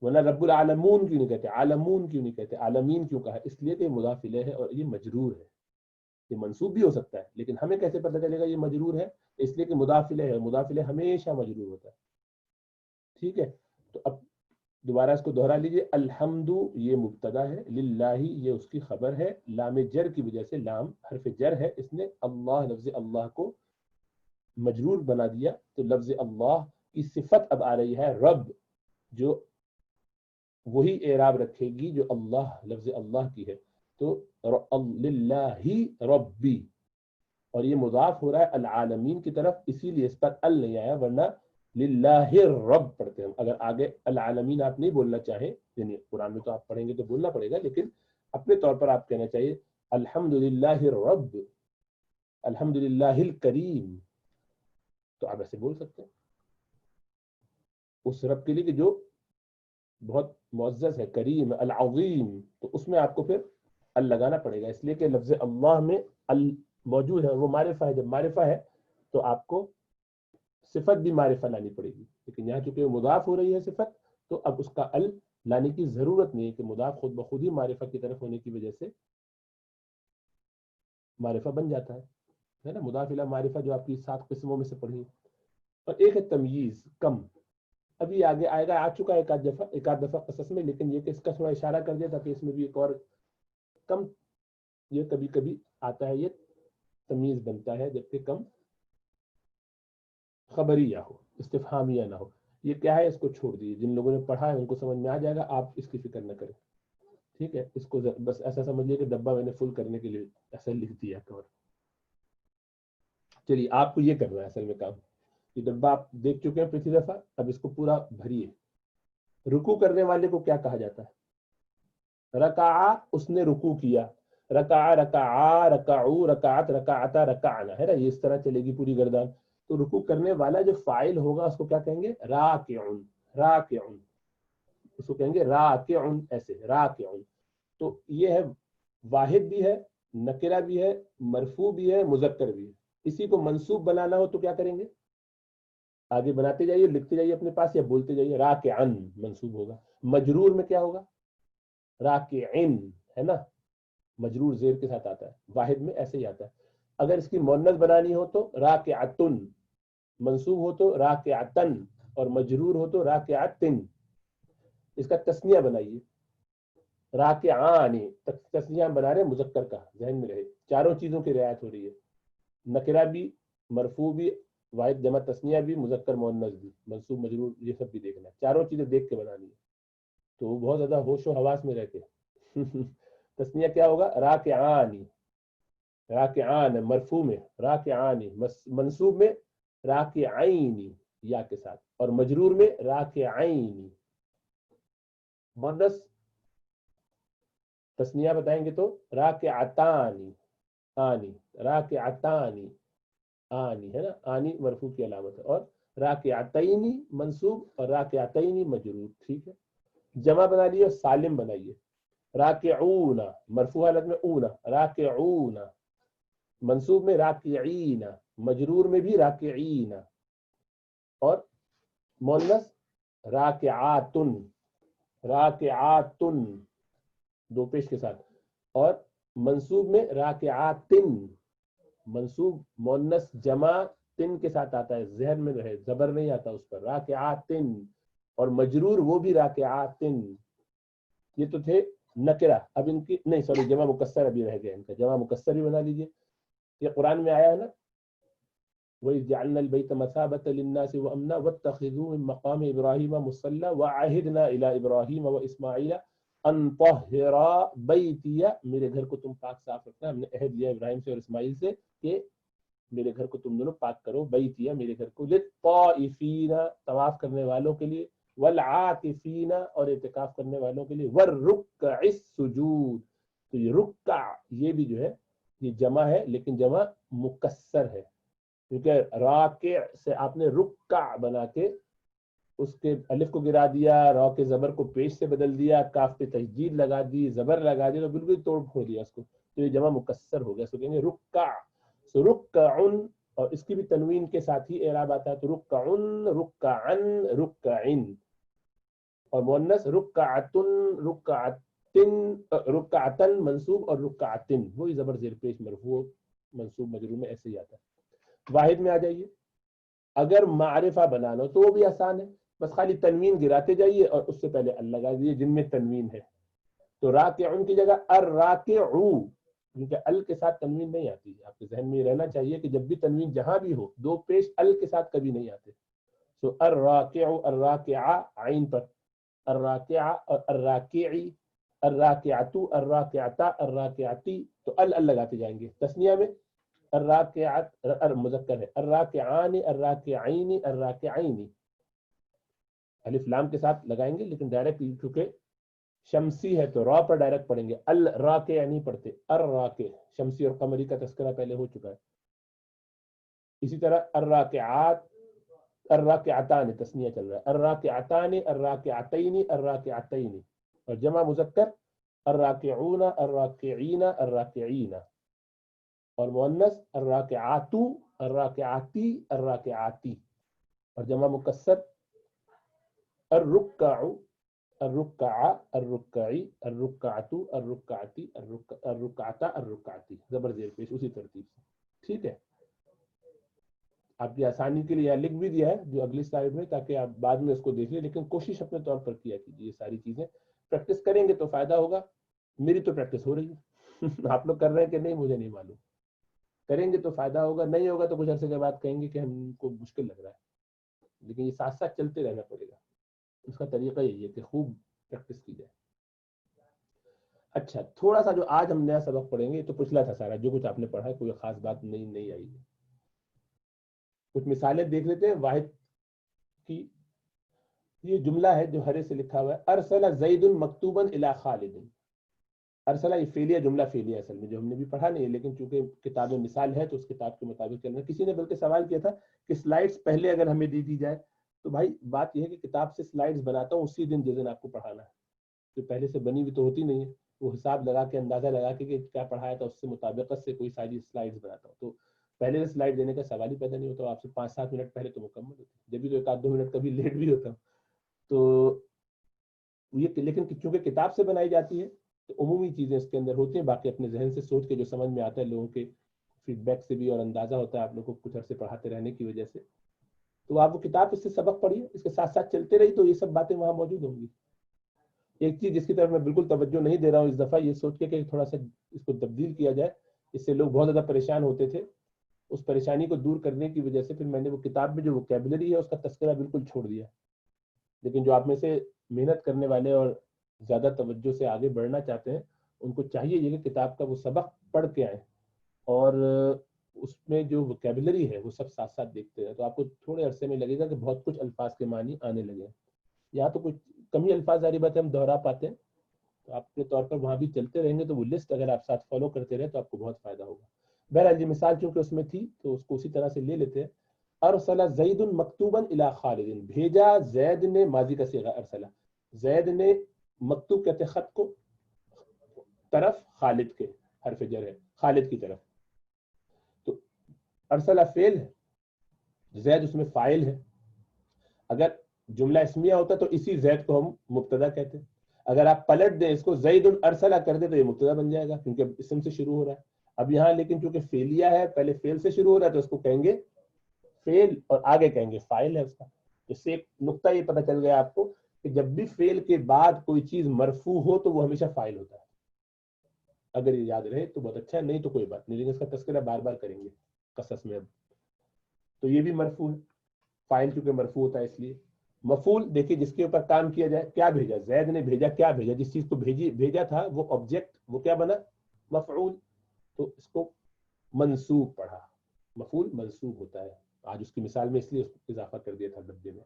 ورنہ رب العالمون کیوں نہیں کہتے، عالمون کیوں نہیں کہتے، عالمین کیوں کہا؟ اس لیے کہ یہ مضاف الیہ ہے اور یہ مجرور ہے. یہ منصوب بھی ہو سکتا ہے لیکن ہمیں کیسے پتہ چلے گا یہ مجرور ہے؟ اس لیے کہ مضاف الیہ ہے، مضاف الیہ ہمیشہ مجرور ہوتا ہے. ٹھیک ہے، تو اب دوبارہ اس کو دہرا لیجئے. الحمد یہ مبتدا ہے، للہ یہ اس کی خبر ہے، لام جر کی وجہ سے، لام حرف جر ہے، اس نے اللہ، لفظ اللہ کو مجرور بنا دیا. تو لفظ اللہ کی صفت اب آ رہی ہے رب، جو وہی اعراب رکھے گی جو اللہ، لفظ اللہ کی ہے. تو للہ ربی، اور یہ مضاف ہو رہا ہے العالمین کی طرف، اسی لیے اس پر ال نہیں آیا، ورنہ للہ رب پڑھتے ہیں. اگر آگے العالمین آپ نہیں بولنا چاہیں، یعنی قرآن میں تو آپ پڑھیں گے تو بولنا پڑے گا، لیکن اپنے طور پر آپ کہنا چاہیے الحمدللہ رب، الحمدللہ الکریم، تو آپ ایسے بول سکتے ہیں اس رب کے لیے کہ جو بہت معزز ہے، کریم، العظیم. تو اس میں آپ کو پھر ال لگانا پڑے گا، اس لیے کہ لفظ اللہ میں ال موجود ہے، وہ معرفہ ہے. جب معرفہ ہے تو آپ کو صفت بھی معرفہ لانی پڑے گی، لیکن یہاں چونکہ مضاف ہو رہی ہے صفت، تو اب اس کا ال لانے کی ضرورت نہیں ہے کہ مضاف خود بخود ہی معرفہ کی طرف ہونے کی وجہ سے معرفہ بن جاتا ہے نا. مضاف الی معرفہ جو آپ کی 7 قسموں میں سے پڑھی. اور ایک ہے تمییز، کم، ابھی آگے آئے گا، آ چکا ہے ایک آدھ دفعہ قصص میں، لیکن یہ کہ اس کا تھوڑا اشارہ کر دیا تاکہ اس میں بھی ایک اور کم، یہ کبھی کبھی آتا ہے، یہ تمیز بنتا ہے، جبکہ کم خبریہ ہو، استفہامیہ نہ ہو. یہ کیا ہے؟ اس کو چھوڑ دیجیے، جن لوگوں نے پڑھا ہے ان کو سمجھ میں آ جائے گا، آپ اس کی فکر نہ کریں. ٹھیک ہے، اس کو بس ایسا سمجھ لیے کہ ڈبہ میں نے فل کرنے کے لیے ایسا لکھ دیا کور. چلیے آپ کو یہ کرنا ہے اصل میں کام، یہ ڈبہ آپ دیکھ چکے ہیں پچھلی دفعہ، اب اس کو پورا بھریے. رکوع کرنے والے کو کیا کہا جاتا ہے؟ رکعہ، اس نے رکوع کیا، رکعہ، رکعہ، رکعو، رکعت، رکعتا، رکعنا، ہے نا، یہ اس طرح چلے گی پوری گردان. تو رکوع کرنے والا جو فاعل ہوگا اس کو کیا کہیں گے؟ راکعن، راکعن، اس کو کہیں گے راکعن، ایسے راکعن. تو یہ ہے واحد بھی ہے، نکرہ بھی ہے، مرفوع بھی ہے، مذکر بھی ہے. اسی کو منصوب بنانا ہو تو کیا کریں گے؟ آگے بناتے جائیے، لکھتے جائیے اپنے پاس یا بولتے جائیے. راکعن منصوب ہوگا. مجرور میں کیا ہوگا؟ راکعن، ہے نا، مجرور زیر کے ساتھ آتا ہے، واحد میں ایسے ہی آتا ہے. اگر اس کی مؤنث بنانی ہو تو راکعتن، منصوب ہو تو راکعتن، اور مجرور ہو تو راکعتن. اس کا تسنیہ بنائیے، راکعان، تسنیہ بنا رہے مذکر کا، ذہن میں رہے. چاروں چیزوں کی رعایت ہو رہی ہے، نکرہ بھی، مرفوع بھی، واحد جمع تسنیہ بھی، مذکر مؤنث بھی، منصوب مجرور، یہ سب بھی دیکھنا ہے، چاروں چیزیں دیکھ کے بنانی ہے، تو بہت زیادہ ہوش و حواس میں رہ کے تسنیہ کیا ہوگا؟ راکعانی، راکعان مرفوع میں راکعانی، منصوب میں راکعینی یا کے ساتھ، اور مجرور میں راکعینی. مؤنث تسنیہ بتائیں گے تو راکعتانی، آنی، راکعتانی، آنی ہے نا، آنی مرفوع کی علامت ہے، اور راکعتینی منصوب اور راکعتینی مجرور. ٹھیک ہے، جمع بنا لیے، سالم بنائیے. راکعون مرفوع حالت میں اونا، راکعون منصوب میں راکعین، مجرور میں بھی راکعین، اور مؤنث راکعاتن، راکعاتن دو پیش کے ساتھ، اور منصوب میں راکعاتن، منصوب مؤنث جمع تن کے ساتھ آتا ہے، ذہن میں رہے، زبر نہیں آتا اس پر، راکعاتن، اور مجرور وہ بھی راکعاتن. یہ تو تھے نکرہ، اب ان کی نہیں سوری جمع مکسر ابھی رہ گیا، ان کا جمع مکسر ہی بنا لیجیے. یہ قرآن میں آیا ہے نا، وَإِذْ جَعَلْنَا الْبَيْتَ مَثَابَةً لِلنَّاسِ وَأَمْنًا وَاتَّخِذُوا مِن مَّقَامِ إِبْرَاهِيمَ مُصَلًّى وَعَهِدْنَا إِلَىٰ إِبْرَاهِيمَ وَإِسْمَاعِيلَ أَن طَهِّرَا بَيْتِيَ، میرے گھر کو تم پاک صاف رکھنا. ہم نے عہد لیا ابراہیم سے اور اسماعیل سے کہ میرے گھر کو تم دونوں پاک کرو، بیتیہ میرے گھر کو، للطائفین طواف کرنے والوں کے لیے، والعاکفین اور اعتکاف کرنے والوں کے لیے، والرکع السجود. تو یہ رکع یہ بھی جو ہے یہ جمع ہے، لیکن جمع مکسر ہے، کیونکہ راکع سے آپ نے رکع بنا کے اس کے الف کو گرا دیا، را کے زبر کو پیش سے بدل دیا، کاف پہ تشدید لگا دی، زبر لگا دیا، تو بالکل توڑ پھوڑ دیا اس کو، تو یہ جمع مکسر ہو گیا. اس کو کہیں گے رکع. سو رکعن، اور اس کی بھی تنوین کے ساتھ ہی اعراب آتا ہے، تو رکعن، رکعن، رکعن. اور مؤنث رکعتن، رکعتن، رکعتن منصوب اور رکعتن وہی زبر زیر پیش مرفوع منصوب مجرور میں ایسے ہی آتا ہے. واحد میں آ جائیے. اگر معرفہ بنانا تو وہ بھی آسان ہے، بس خالی تنوین گراتے جائیے اور اس سے پہلے ال لگا دیجیے جن میں تنوین ہے. تو راکعن کی جگہ الراکعو، کیونکہ ال کے ساتھ تنوین نہیں آتی ہے. آپ کے ذہن میں یہ رہنا چاہیے کہ جب بھی تنوین جہاں بھی ہو دو پیش ال کے ساتھ کبھی نہیں آتے. سو الراکع، الراکعہ عین پر، الراکعہ اور الراکعی، الراکعتو، الراکعتا، الراکعتی، تو ال لگاتے جائیں گے. تثنیہ میں الراکعات مذکر ہے، الراکعان، الراکعین، الراکعین، الف لام کے ساتھ لگائیں گے، لیکن ڈائریکٹ کیونکہ شمسی ہے تو را پر ڈائریکٹ پڑھیں گے، الراکع نہیں پڑھتے، الراکع. شمسی اور قمری کا تذکرہ پہلے ہو چکا ہے. اسی طرح الراکعات، الراکعتان تثنیہ چل رہا ہے، الراکعتان، الراکعتین، الراکعتین، اور جمع مذکر الراکعون، الراکعین، الراکعین، اور مؤنث الراکعات، الراکعاتی، الراکعاتی، اور جمع مکسر الرکع، الرکع، الرکعی، الرکعت، الرکعتی، الرکعتا، الرکعتی، زبر زیر پیش اسی ترتیب سے. ٹھیک ہے، آپ کی آسانی کے لیے لکھ بھی دیا ہے جو اگلی سلائیڈ میں، تاکہ آپ بعد میں اس کو دیکھ لیں، لیکن کوشش اپنے طور پر کیا کیجیے. یہ ساری چیزیں پریکٹس کریں گے تو فائدہ ہوگا. میری تو پریکٹس ہو رہی ہے آپ لوگ کر رہے ہیں کہ نہیں مجھے نہیں معلوم. کریں گے تو فائدہ ہوگا، نہیں ہوگا تو کچھ عرصے کے بعد کہیں گے کہ ہم کو مشکل لگ رہا ہے. لیکن یہ ساتھ ساتھ چلتے رہنا پڑے گا. اس کا طریقہ یہی ہے کہ خوب پریکٹس کی جائے. اچھا، تھوڑا سا جو آج ہم نیا سبق پڑھیں گے تو پچھلا تھا سارا، جو کچھ آپ نے پڑھا ہے کوئی خاص بات نہیں آئی ہے. کچھ مثالیں دیکھ لیتے ہیں واحد کی. یہ جملہ ہے جو ہرے سے لکھا ہوا ہے، ارسل زید مکتوبا الی خالد. ارسلہ یہ فعلیہ، جملہ فعلیہ اصل میں، جو ہم نے بھی پڑھا نہیں ہے، لیکن چونکہ کتاب مثال ہے تو اس کتاب کے مطابق چل رہا ہے. کسی نے بلکہ سوال کیا تھا کہ سلائڈز پہلے اگر ہمیں دی جائے تو بھائی بات یہ ہے کہ کتاب سے سلائڈز بناتا ہوں اسی دن جس دن آپ کو پڑھانا ہے، تو پہلے سے بنی ہوئی تو ہوتی نہیں ہے. وہ حساب لگا کے اندازہ لگا کے کہ کیا پڑھایا تھا اس سے مطابقت سے کوئی ساری سلائڈز بناتا ہوں. تو پہلے سے سلائڈ دینے کا سوال ہی پیدا نہیں ہوتا. آپ سے 5-7 منٹ پہلے تو مکمل ہوتی، جب بھی تو 1-2 منٹ کبھی لیٹ بھی ہوتا. تو یہ لیکن چونکہ کتاب سے بنائی جاتی ہے تو عمومی چیزیں اس کے اندر ہوتی ہیں، باقی اپنے ذہن سے سوچ کے جو سمجھ میں آتا ہے، لوگوں کے فیڈ بیک سے بھی اور اندازہ ہوتا ہے آپ لوگوں کو کچھ عرصے پڑھاتے رہنے کی وجہ سے. تو آپ وہ کتاب اس سے سبق پڑھیے، اس کے ساتھ ساتھ چلتے رہی تو یہ سب باتیں وہاں موجود ہوں گی. ایک چیز جس کی طرف میں بالکل توجہ نہیں دے رہا ہوں اس دفعہ، یہ سوچ کے کہ تھوڑا سا اس کو تبدیل کیا جائے. اس سے لوگ بہت زیادہ پریشان ہوتے تھے اس پریشانی کو دور کرنے کی وجہ سے پھر میں نے وہ کتاب میں جو ووکیبلری ہے اس کا تذکرہ بالکل چھوڑ دیا. لیکن جو آپ میں سے محنت کرنے والے اور زیادہ توجہ سے آگے بڑھنا چاہتے ہیں ان کو چاہیے یہ کہ کتاب کا وہ سبق پڑھ کے آئیں اور اس میں جو ووکیبلری ہے وہ سب ساتھ ساتھ دیکھتے ہیں. تو آپ کو تھوڑے عرصے میں لگے گا کہ بہت کچھ الفاظ کے معنی آنے لگے ہیں. یہاں تو کچھ کم ہی الفاظ ظاہری بات ہے ہم دوہرا پاتے ہیں, تو آپ کے طور پر وہاں بھی چلتے رہیں گے تو وہ لسٹ اگر آپ ساتھ فالو کرتے رہے تو آپ کو بہت فائدہ ہوگا. بہرحال یہ مثال چونکہ اس میں تھی تو اس کو اسی طرح سے لے لیتے ہیں. ارسل زید مکتوبا الی خالد, بھیجا زید نے, ماضی کا صیغہ ارسل, زید نے مکتوب کہتے خط کو, طرف خالد کے, حرف جر ہے خالد کی طرف. تو ارسل فعل ہے, زید اس میں فاعل ہے. اگر جملہ اسمیہ ہوتا تو اسی زید کو ہم مبتدا کہتے ہیں. اگر آپ پلٹ دیں اس کو زید ارسلہ کر دیں تو یہ مبتدا بن جائے گا کیونکہ اسم سے شروع ہو رہا ہے. اب یہاں لیکن چونکہ فعلیہ ہے, پہلے فعل سے شروع ہو رہا ہے تو اس کو کہیں گے فعل اور آگے کہیں گے فاعل ہے اس کا. اس سے ایک نقطہ یہ پتہ چل گیا آپ کو کہ جب بھی فعل کے بعد کوئی چیز مرفوع ہو تو وہ ہمیشہ فاعل ہوتا ہے. اگر یہ یاد رہے تو بہت اچھا ہے, نہیں تو کوئی بات نہیں, لیکن اس کا تذکرہ بار بار کریں گے قصص میں. اب تو یہ بھی مرفوع ہے, فاعل چونکہ مرفوع ہوتا ہے اس لیے. مفعول دیکھیے جس کے اوپر کام کیا جائے, کیا بھیجا زید نے, بھیجا کیا بھیجا, جس چیز کو بھیجا تھا وہ آبجیکٹ, وہ کیا بنا مفعول, تو اس کو منصوب پڑھا. مفعول منصوب ہوتا ہے, آج اس کی مثال میں اس لیے اس کو اضافہ کر دیا تھا ڈبے میں,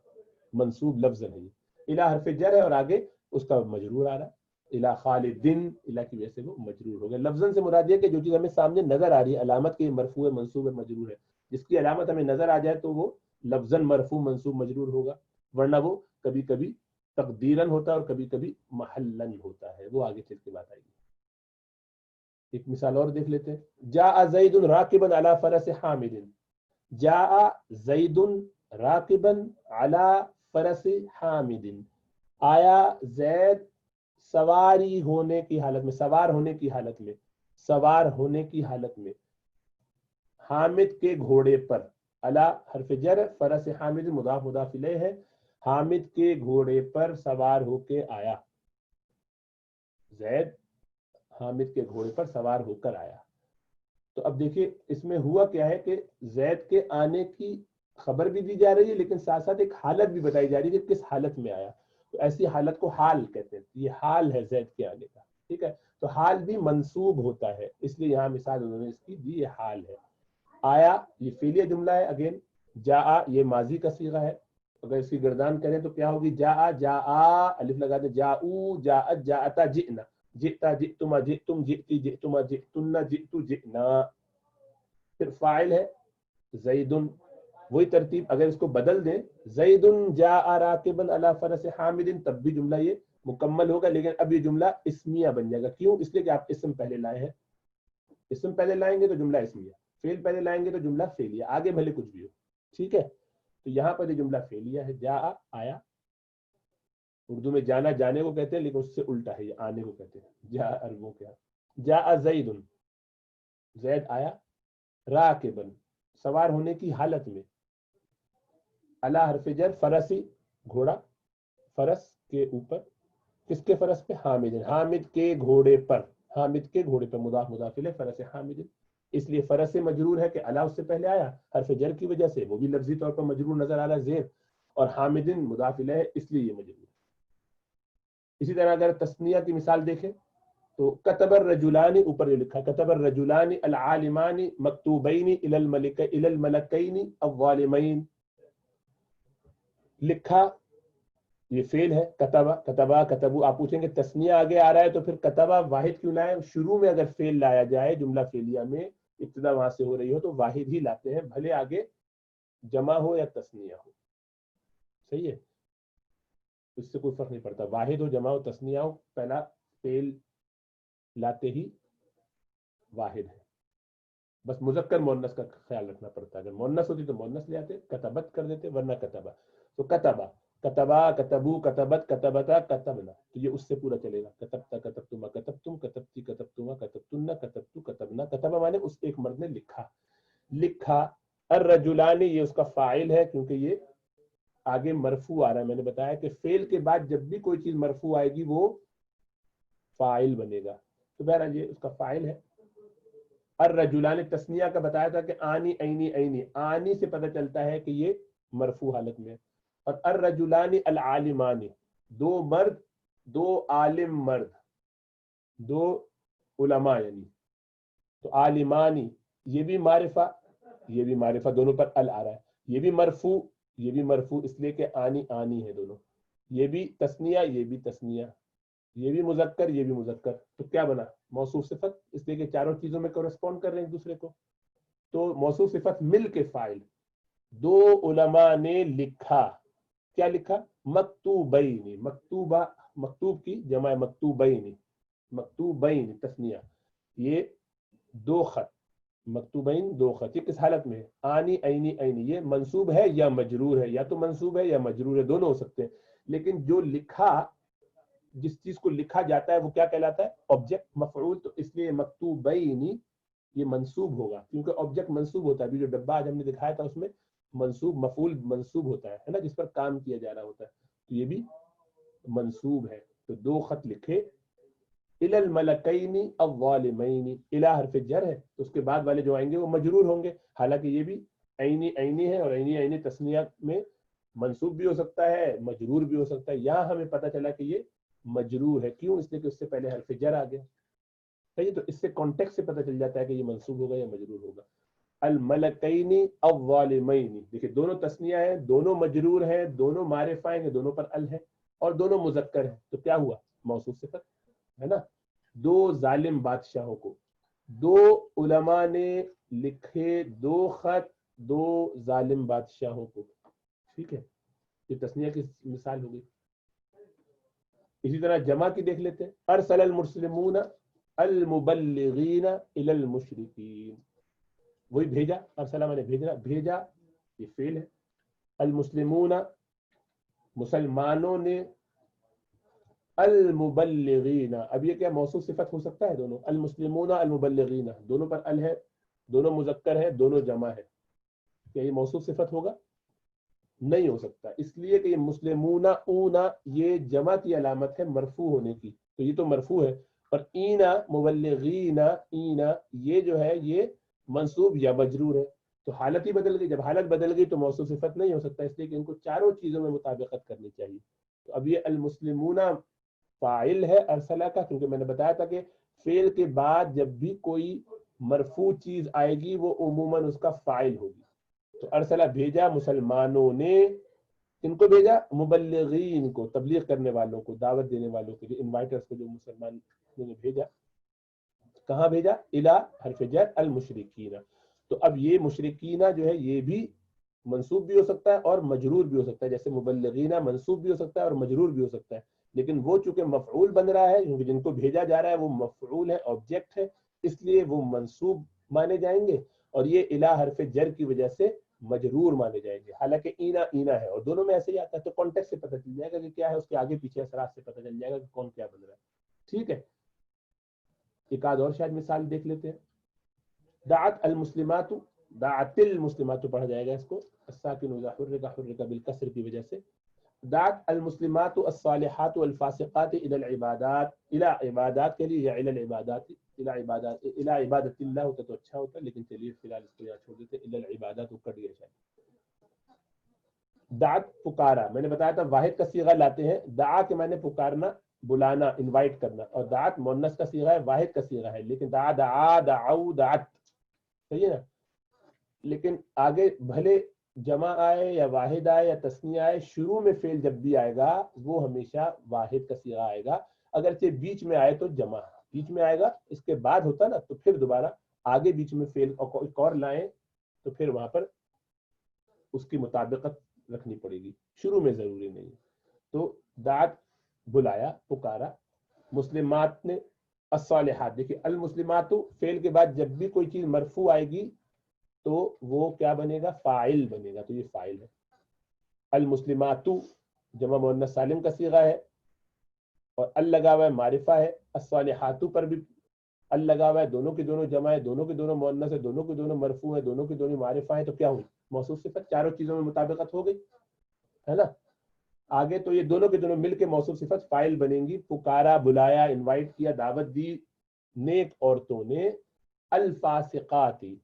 منصوب لفظ ہے. یہ الی حرف جر ہے اور آگے اس کا مجرور آ رہا ہے, الی خالدن, الی کی وجہ سے وہ مجرور ہو گیا. لفظاً سے مراد یہ کہ جو چیز ہمیں سامنے نظر آ رہی ہے علامت کے مرفوع ہے منصوب ہے مجرور ہے, جس کی علامت ہمیں نظر آ جائے تو وہ لفظاً مرفوع منصوب مجرور ہوگا, ورنہ وہ کبھی کبھی تقدیراً ہوتا ہے اور کبھی کبھی محلاً ہوتا ہے, وہ آگے چل کے بات آئے گی. ایک مثال اور دیکھ لیتے ہیں. جاء زید راکبا علی فرس حامد, جاء زید راکبا علی فرس حامد, آیا زید سواری ہونے کی حالت میں, سوار ہونے کی حالت میں, سوار ہونے کی حالت میں, حامد کے گھوڑے پر. علی حرف جر, فرس حامد مضاف مضاف الیہ ہے, حامد کے گھوڑے پر سوار ہو کے آیا. زید حامد کے گھوڑے پر سوار ہو کر آیا. تو اب دیکھیے اس میں ہوا کیا ہے کہ زید کے آنے کی خبر بھی دی جا رہی ہے لیکن ساتھ ساتھ ایک حالت بھی بتائی جا رہی ہے کہ کس حالت میں آیا. تو ایسی حالت کو حال کہتے ہیں, یہ حال ہے زید کے آنے کا. ٹھیک ہے, تو حال بھی منصوب ہوتا ہے, اس لیے یہاں مثال انہوں نے اس کی دی, یہ حال ہے. آیا یہ فعلیہ جملہ ہے, اگین جاء یہ ماضی کا صیغہ ہے, اگر اس کی گردان کریں تو کیا ہوگی, جاء جاء الف لگا دیں, جاؤ جاءت جاءتا جئنا, جئتا جئتما جئتم جئتی جئتما جئتن جئتو جئنا. پھر فاعل ہے زید, وہی ترتیب اگر اس کو بدل دیں زید جاء راکبا علی فرس حامد تب بھی جملہ یہ مکمل ہوگا, لیکن اب یہ جملہ اسمیہ بن جائے گا. کیوں؟ اس لیے کہ آپ اسم پہلے لائے ہیں, اسم پہلے لائیں گے تو جملہ اسمیہ, فعل پہلے لائیں گے تو جملہ فعلیہ, آگے بھلے کچھ بھی ہو. ٹھیک ہے, تو یہاں پر یہ جملہ فعلیہ ہے, جاء آیا. اردو میں جانا جانے کو کہتے ہیں لیکن اس سے الٹا ہے, یہ آنے کو کہتے ہیں. جاء عربوں کے, جاء زید, زید آیا, راکبا سوار ہونے کی حالت میں, علی حرف جر فرسی گھوڑا, فرس کے اوپر, کس کے فرس پہ, حامد, حامد کے گھوڑے پر, حامد کے گھوڑے پر مضاف مضاف الیہ فرس حامد, اس لیے فرس مجرور ہے کہ علی اس سے پہلے آیا, حرف جر کی وجہ سے وہ بھی لفظی طور پر مجرور نظر آ رہا ہے زیر, اور حامد مضاف الیہ اس لیے یہ مجرور. اسی طرح اگر تثنیہ کی مثال دیکھیں تو کتب الرجلان, اوپر جو لکھا کتب الرجلان العالمان مکتوبین الی الملکین الظالمین, لکھا یہ فعل ہے, کتبہ کتبہ کتبو. آپ پوچھیں گے تثنیہ آگے آ رہا ہے تو پھر کتبہ واحد کیوں لائے؟ شروع میں اگر فعل لایا جائے جملہ فعلیہ میں, ابتدا وہاں سے ہو رہی ہو تو واحد ہی لاتے ہیں, بھلے آگے جمع ہو یا تثنیہ ہو. صحیح ہے, اس سے کوئی فرق نہیں پڑتا, واحد ہو جمع ہو تثنیہ ہو, پہلا فعل لاتے ہی واحد ہے. بس مذکر مؤنث کا خیال رکھنا پڑتا ہے, اگر مؤنث ہوتی تو مؤنث لے آتے, کتبت کر دیتے, ورنہ کتبہ. تو کتبہ کتبا کتبو کتبت کتبتا کتبنا, تو یہ اس سے پورا چلے گا. کتبتا کتبتما کتبتم کتبتی کتبتما کتبتن کتبتو کتبنا. کتبہ مانے اس ایک مرد نے لکھا, لکھا. الرجلان یہ اس کا فاعل ہے کیونکہ یہ آگے مرفوع آ رہا ہے. میں نے بتایا کہ فعل کے بعد جب بھی کوئی چیز مرفوع آئے گی وہ فاعل بنے گا, تو بہرحال یہ اس کا فاعل ہے. الرجلان تسنیہ کا بتایا تھا کہ آنی عینی عینی، آنی سے پتہ چلتا ہے کہ یہ مرفوع حالت میں ہے. اور الرجلان العالمان، دو مرد، دو عالم مرد، دو علماء یعنی. تو عالمانی یہ بھی معرفہ، یہ بھی معرفہ، دونوں پر ال آ رہا ہے. یہ بھی مرفوع، یہ بھی مرفوع اس لیے کہ آنی آنی ہے دونوں. یہ بھی تسنیہ، یہ بھی تسنیہ، یہ بھی مذکر، یہ بھی مذکر. تو کیا بنا؟ موصوف صفت، اس لیے کہ چاروں چیزوں میں کورسپونڈ کر رہے ہیں ایک دوسرے کو. تو موصوف صفت مل کے فاعل. دو علماء نے لکھا، کیا لکھا؟ مکتوبین، مکتوبہ مکتوب کی جمع مکتوبین، مکتوبین تسنیہ. یہ دو خط، مکتوبین دو خط. یہ کس حالت میں ہے؟ آنی عینی عینی. یہ منصوب ہے یا مجرور ہے؟ یا تو منصوب ہے یا مجرور ہے، دونوں ہو سکتے ہیں. لیکن جو لکھا، جس چیز کو لکھا جاتا ہے وہ کیا کہلاتا ہے؟ آبجیکٹ، مفعول. تو اس لیے مکتوبین یہ منصوب ہوگا، کیونکہ آبجیکٹ منصوب ہوتا ہے. ابھی جو ڈبہ آج ہم نے دکھایا تھا اس میں منصوب، مفعول منصوب ہوتا ہے نا، جس پر کام کیا جا رہا ہوتا ہے. تو یہ بھی منصوب ہے. تو دو خط لکھے الی الملکین الظالمین. الی حرف جر ہے تو اس کے بعد والے جو آئیں گے وہ مجرور ہوں گے، حالانکہ یہ بھی عینی عینی ہے، اور عینی عینی تسنیہ میں منصوب بھی ہو سکتا ہے، مجرور بھی ہو سکتا ہے. یہاں ہمیں پتہ چلا کہ یہ مجرور ہے. کیوں؟ اس لیے کہ اس سے پہلے حرف جر آ گیا. صحیح، تو اس سے کانٹیکسٹ سے پتہ چل جاتا ہے کہ یہ منصوب ہوگا یا مجرور ہوگا. الملکین الظالمین، دیکھیں دونوں تسنیہ ہیں، دونوں مجرور ہیں، دونوں معرفہ ہیں، دونوں پر ال ہے، اور دونوں مذکر ہیں. تو کیا ہوا؟ موصوف صفت ہے نا. دو ظالم بادشاہوں کو، دو علماء نے لکھے دو خط دو ظالم بادشاہوں کو. ٹھیک ہے، یہ تسنیہ کی مثال ہو گئی. اسی طرح جمع کی دیکھ لیتے ہیں. ارسل المسلمون المبلغین الی المشرکین. وہی بھیجا، ارسلہ میں نے بھیجنا، بھیجا یہ فعل ہے. المسلمون مسلمانوں نے، المبلغین، اب یہ کیا موصوف صفت ہو سکتا ہے؟ دونوں المسلمون المبلغین، دونوں پر ال ہے، دونوں مذکر ہے، دونوں جمع ہے. کیا یہ موصوف صفت ہوگا؟ نہیں ہو سکتا، اس لیے کہ یہ مسلمون اونا یہ جمع کی علامت ہے مرفوع ہونے کی. تو یہ تو مرفوع ہے. اور اینا مبلغین، اینا یہ جو ہے یہ منصوب یا مجرور ہے. تو حالت ہی بدل گئی. جب حالت بدل گئی تو موصوف صفت نہیں ہو سکتا، اس لیے کہ ان کو چاروں چیزوں میں مطابقت کرنی چاہیے. تو اب یہ المسلمون فاعل ہے ارسلہ کا، کیونکہ میں نے بتایا تھا کہ فعل کے بعد جب بھی کوئی مرفوع چیز آئے گی وہ عموماً اس کا فاعل ہوگی. تو ارسلہ بھیجا مسلمانوں نے، ان کو بھیجا مبلغین کو، تبلیغ کرنے والوں کو، دعوت دینے والوں کو، جو انوائٹرز کو، جو مسلمان نے بھیجا. کہاں بھیجا؟ الی حرف جر المشرکین. تو اب یہ مشرکین جو ہے یہ بھی منصوب بھی ہو سکتا ہے اور مجرور بھی ہو سکتا ہے، جیسے مبلغین منصوب بھی ہو سکتا ہے اور مجرور بھی ہو سکتا ہے. لیکن وہ چونکہ مفعول بن رہا ہے، کیونکہ جن کو بھیجا جا رہا ہے وہ مفعول ہے، آبجیکٹ ہے، اس لیے وہ منصوب مانے جائیں گے. اور یہ الی حرف جر کی وجہ سے مجرور مانے جائیں گے، حالانکہ اینا اینا ہے. اور دونوں میں ایسے ہی آتا ہے. تو کانٹیکسٹ سے پتہ چل جائے گا کہ کیا ہے، اس کے آگے پیچھے اثرات سے پتہ چل جائے گا کہ کون کیا بن رہا ہے. ٹھیک ہے، ایک آدھ اور شاید مثال دیکھ لیتے ہیں. دعت المسلمات، دعت المسلمات پڑھا جائے گا اس کو، الساکن اذا حرک حرک بالکسر کی وجہ سے. دعت المسلمات الصالحات والفاسقات الى العبادات، الى عبادات کے لیے یا الى العبادات، الى عبادات، الى عبادت اللہ ہوتا تو اچھا ہوتا، لیکن چلیے فی الحال اس کو یہاں چھوڑ دیتے. الى العبادات کو کٹ گیا شاید. دعت پکارا، میں نے بتایا تھا واحد کا صیغہ لاتے ہیں. دعا کے معنی پکارنا، بلانا، انوائٹ کرنا. اور دعت مؤنث کا صیغہ ہے، واحد کا صیغہ ہے. لیکن دعا دعا دعو دعت، صحیح ہے نا. لیکن آگے بھلے جمع آئے یا واحد آئے یا تثنیہ آئے، شروع میں فعل جب بھی آئے گا وہ ہمیشہ واحد کا صیغہ آئے گا. اگرچہ بیچ میں آئے تو جمع، بیچ میں آئے گا، اس کے بعد ہوتا نا تو پھر دوبارہ آگے بیچ میں فعل ایک اور لائیں تو پھر وہاں پر اس کی مطابقت رکھنی پڑے گی، شروع میں ضروری نہیں. تو دعت بلایا، پکارا. مسلمات نے الصالحات، دیکھیے المسلمات فعل کے بعد جب بھی کوئی چیز مرفوع آئے گی تو وہ کیا بنے گا؟ فاعل بنے گا. تو یہ فاعل ہے. المسلمات جمع مؤنث سالم کا صیغہ ہے اور ال لگا ہوا ہے، معرفہ ہے. الصالحات پر بھی ال لگا ہوا ہے، دونوں کے دونوں جمع ہے، دونوں کے دونوں مؤنث ہے، دونوں کے دونوں مرفوع ہے، دونوں کے دونوں معرفہ ہے. تو کیا ہوئی؟ موصوف صفت. چاروں چیزوں میں مطابقت ہو گئی ہے نا. آگے تو یہ دونوں کے دونوں مل کے موصوف صفت فاعل بنیں گی. پکارا، بلایا، انوائٹ کیا، دعوت دی نیک عورتوں نے الفاسقاتی،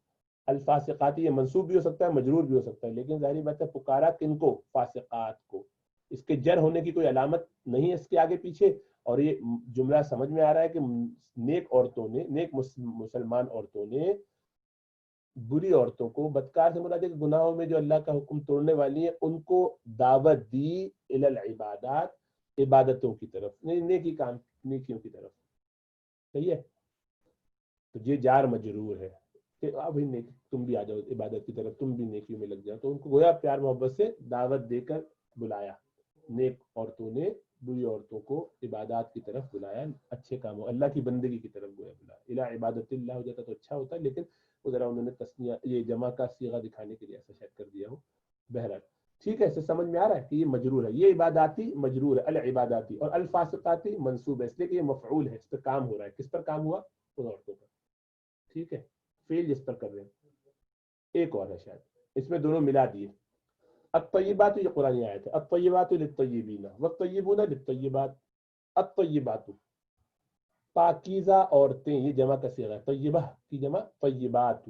الفاسقاتی یہ منصوب بھی ہو سکتا ہے مجرور بھی ہو سکتا ہے، لیکن ظاہری بات ہے پکارا کن کو؟ فاسقات کو. اس کے جر ہونے کی کوئی علامت نہیں ہے اس کے آگے پیچھے، اور یہ جملہ سمجھ میں آ رہا ہے کہ نیک عورتوں نے، نیک مسلمان عورتوں نے بری عورتوں کو، بدکار سے مراد ہے کہ گناہوں میں جو اللہ کا حکم توڑنے والی ہیں ان کو دعوت دی الی العبادات، عبادتوں کی طرف، نیکی کام، نیکیوں کی طرف. صحیح ہے؟ تو یہ جار مجرور ہے کہ بھائی تم بھی آ جاؤ عبادت کی طرف، تم بھی نیکیوں میں لگ جاؤ. تو ان کو گویا پیار محبت سے دعوت دے کر بلایا. نیک عورتوں نے بری عورتوں کو عبادات کی طرف بلایا، اچھے کاموں، اللہ کی بندگی کی طرف گویا بلایا. الی عبادت اللہ ہو جاتا تو اچھا ہوتا، لیکن ذرا انہوں نے تسنیہ یہ جمع کا صیغہ دکھانے کے لیے ایسا شاید کر دیا ہو. بہرحال ٹھیک ہے، اس سے سمجھ میں آ رہا ہے کہ یہ مجرور ہے، یہ عباداتی مجرور ہے، العباداتی. اور الفاسقاتی منصوب ہے اس لیے کہ یہ مفعول ہے، اس پر کام ہو رہا ہے. کس پر کام ہوا؟ ان عورتوں پر. ٹھیک ہے، فعل جس پر کر رہے ہیں. ایک اور ہے شاید، اس میں دونوں ملا دیے. الطیبات، یہ قرآن آیت ہے، الطیبات للطیبین والطیبون للطیبات. الطیبات پاکیزہ عورتیں، یہ جمع کا صیغہ ہے، طیبہ کی جمع طیبات،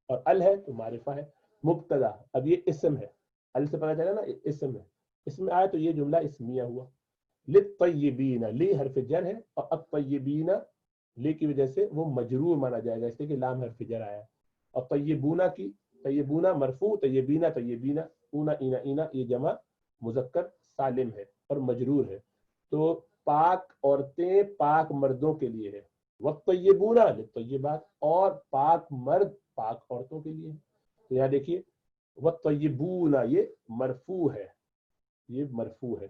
اور ال ہے تو معرفہ ہے، مبتدا. اب یہ اسم ہے، ال سے پتہ چلا نا اسم ہے، اس میں آیا تو یہ جملہ اسمیہ ہوا. للطیبین، لی حرف جر ہے، اور الطیبین لی کی وجہ سے وہ مجرور مانا جائے گا، اس لیے کہ لام حرف جر آیا. اور طیبونہ کی، طیبونہ مرفوع، طیبینہ طیبینہ، اونا اینا اینا، یہ جمع مذکر سالم ہے اور مجرور ہے. تو پاک عورتیں پاک مردوں کے لیے ہے، والطیبون للطیبات، اور پاک مرد پاک عورتوں کے لیے ہے. تو یہاں دیکھیے والطیبون یہ مرفوع ہے، یہ مرفوع ہے.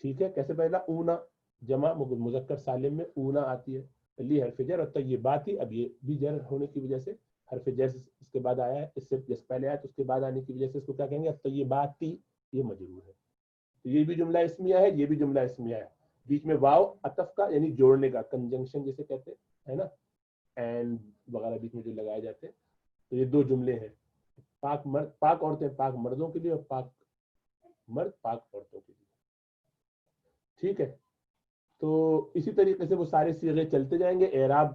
ٹھیک ہے، کیسے پہلا اونا جمع مذکر سالم میں اونا آتی ہے، لی حرف جر، اور طیباتی اب یہ بھی جر ہونے کی وجہ سے حرف جر اس کے بعد آیا ہے، اس سے جس پہلے آیا تو اس کے بعد آنے کی وجہ سے اس کو کیا کہیں گے؟ طیباتی، یہ مجرور ہے. تو یہ بھی جملہ اسمیہ ہے، یہ بھی جملہ اسمیہ ہے. بیچ میں واو عطف کا یعنی جوڑنے کا، کنجنکشن جسے کہتے ہیں نا، اینڈ وغیرہ بیچ میں جو لگائے جاتے ہیں. تو یہ دو جملے ہیں، پاک مرد، پاک عورتیں پاک مردوں کے لیے، اور پاک مرد پاک عورتوں کے لیے. ٹھیک ہے، تو اسی طریقے سے وہ سارے صیغے چلتے جائیں گے، اعراب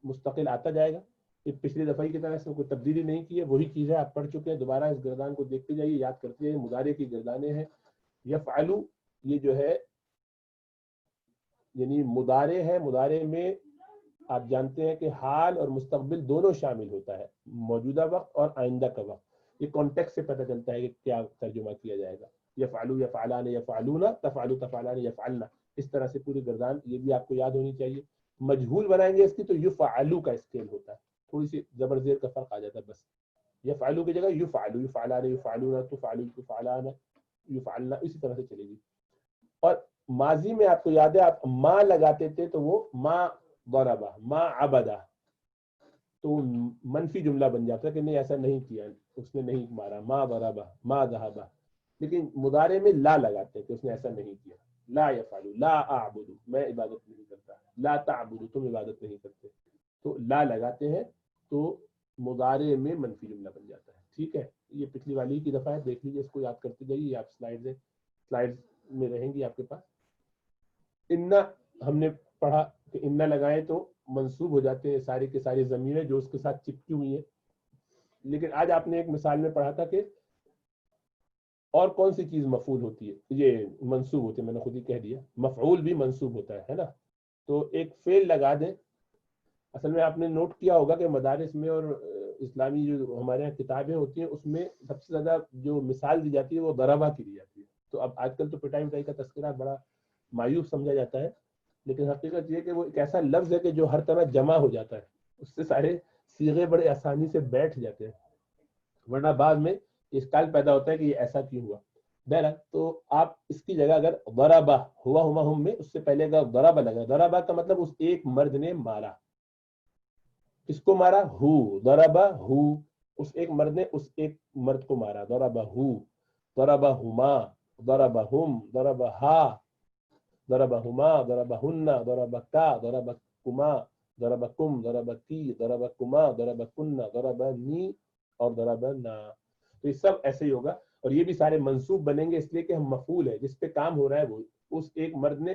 مستقل آتا جائے گا. یہ پچھلی دفعہ کی طرح سے کوئی تبدیلی نہیں کی ہے، وہی چیز ہے، آپ پڑھ چکے ہیں. دوبارہ اس گردان کو دیکھتے جائیے، یاد کرتے جائیے. مضارع کی گردانیں ہیں. یفعلو یہ جو ہے یعنی مضارع ہے، مضارع میں آپ جانتے ہیں کہ حال اور مستقبل دونوں شامل ہوتا ہے، موجودہ وقت اور آئندہ کا وقت. یہ کانٹیکسٹ سے پتہ چلتا ہے کہ کیا ترجمہ کیا جائے گا. یفعلو یفعلان یفعلون، تفعلو تفعلان یفعلن، اس طرح سے پوری گردان یہ بھی آپ کو یاد ہونی چاہیے. مجہول بنائیں گے اس کی تو یفعلو کا اسکیل ہوتا ہے، تھوڑی سی زبر زیر کا فرق آ جاتا ہے بس. یفعلو کی جگہ یفعلو، یفعلان یفعلون، تفعلو تفعلان یفعلن، اسی طرح سے چلے گی. اور ماضی میں آپ کو یاد ہے آپ ما لگاتے تھے تو وہ ما ضربہ، ما عبدہ، تو منفی جملہ بن جاتا ہے کہ نہیں ایسا نہیں کیا، اس نے نہیں مارا، ما ضربہ ما ذهبہ. لیکن مضارع میں لا لگاتے ہیں کہ اس نے ایسا نہیں کیا. لا یفعل، لا اعبد، میں عبادت نہیں کرتا. لا تعبد، تم عبادت نہیں کرتے. تو لا لگاتے ہیں تو مضارع میں منفی جملہ بن جاتا ہے. ٹھیک ہے، یہ پچھلی والی کی دفعہ ہے، دیکھ لیجیے، اس کو یاد کرتے جائیے. آپ سلائڈ میں رہیں گی آپ کے پاس. انا ہم نے پڑھا کہ انا لگائیں تو منصوب ہو جاتے ہیں ساری کے ساری ضمیریں جو اس کے ساتھ چپکی ہوئی ہیں. لیکن آج آپ نے ایک مثال میں پڑھا تھا کہ اور کون سی چیز مفعول ہوتی ہے، یہ منصوب ہوتی ہے. میں نے خود ہی کہہ دیا مفعول بھی منصوب ہوتا ہے نا. تو ایک فعل لگا دیں. اصل میں آپ نے نوٹ کیا ہوگا کہ مدارس میں اور اسلامی جو ہمارے یہاں کتابیں ہوتی ہیں اس میں سب سے زیادہ جو مثال دی جاتی ہے وہ ضربہ کی دی جاتی ہے. تو اب آج کل تو پٹائی وٹائی کا تذکرہ بڑا مایوس سمجھا جاتا ہے، لیکن حقیقت یہ کہ وہ ایک ایسا لفظ ہے کہ جو ہر طرح جمع ہو جاتا ہے، اس سے سارے صیغے بڑے آسانی سے بیٹھ جاتے ہیں. ورنہ بعد میں اشکال پیدا ہوتا ہے کہ یہ ایسا کیوں ہوا. بہرحال تو آپ اس کی جگہ اگر ضربہ ہوا ہما ہم میں اس سے پہلے اگر ضربہ لگا، ضربہ کا مطلب اس ایک مرد نے مارا. کس کو مارا؟ ہو، ضربہ ہو، اس ایک مرد نے اس ایک مرد کو مارا. ضربہ ہو، ضربہ ہما، ضربہ ہم، ضربہ ہا، ضربہما، ضربہن، ضربکا، ضربکما، ضربکم، ضربکی، ضربکما، ضربکن، ضربنی اور ضربنا. تو یہ سب ایسے ہی ہوگا، اور یہ بھی سارے منصوب بنیں گے اس لیے کہ ہم مفعول ہے، جس پہ کام ہو رہا ہے وہ اس ایک مرد نے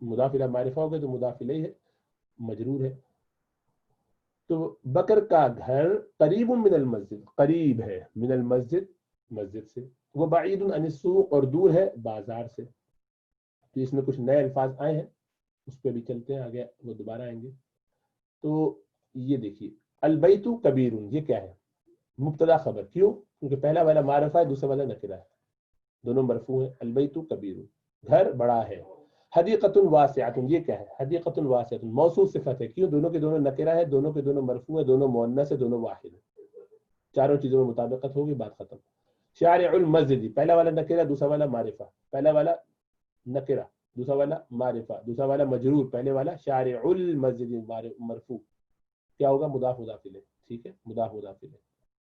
مضاف الیہ معرفہ ہو گیا تو مضاف الیہ ہے، مجرور ہے. تو بکر کا گھر قریب من المسجد، قریب ہے، من المسجد مسجد سے، وہ بعید عن السوق اور دور ہے بازار سے. تو اس میں کچھ نئے الفاظ آئے ہیں، اس پہ بھی چلتے ہیں آگے، وہ دوبارہ آئیں گے. تو یہ دیکھیے البیت کبیر، یہ کیا ہے؟ مبتدا خبر. کیوں؟ کیونکہ پہلا والا معرفہ ہے، دوسرا والا نکرہ ہے، دونوں مرفوع ہیں. البیت کبیر، گھر بڑا ہے. حدیقۃ واسعۃ، یہ کیا ہے؟ حدیقۃ واسعۃ موصوف صفت ہے. کیوں؟ دونوں کے دونوں نکرہ ہے، دونوں کے دونوں مرفوع ہے، دونوں مؤنث ہے، دونوں واحد ہے. چاروں چیزوں میں مطابقت ہوگی، بات ختم. شارع المسجد، پہلا والا نکرہ، دوسرا والا معرفہ. پہلا والا نکرہ، دوسرا والا معرفہ، دوسرا والا مجرور، پہلے والا شارع المسجد مرفوع. کیا ہوگا؟ مضاف مضاف الیہ. ٹھیک ہے، مضاف مضاف الیہ.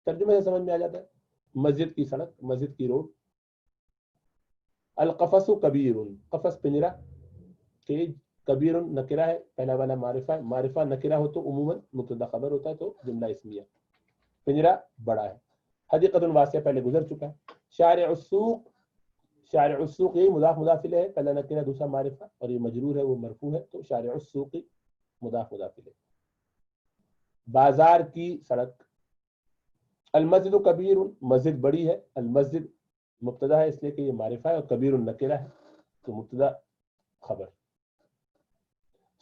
ترجمے سے سمجھ میں آ جاتا ہے. مسجد کی سڑک، مسجد کی روڈ. القفص کبیر، قفص پنجرہ. کیج. کبیر نکرہ ہے، پہلا والا معرفہ ہے. معرفہ نکرہ ہو تو عموماً مبتدا خبر ہوتا ہے، تو جملہ اسمیہ. پنجرہ بڑا ہے. حدیقۃ واسعہ پہلے گزر چکا ہے. شارع السوق، شارع السوق یہ مضاف مضاف الیہ ہے، پہلا نکرہ دوسرا معرفہ، اور یہ مجرور ہے، وہ مرفوع ہے، تو شارع السوق مضاف مضاف الیہ. بازار کی سڑک. المسجد کبیر، مسجد بڑی ہے. المسجد مبتدا ہے اس لیے کہ یہ معرفہ ہے، اور کبیر نکرہ ہے، تو مبتدا خبر.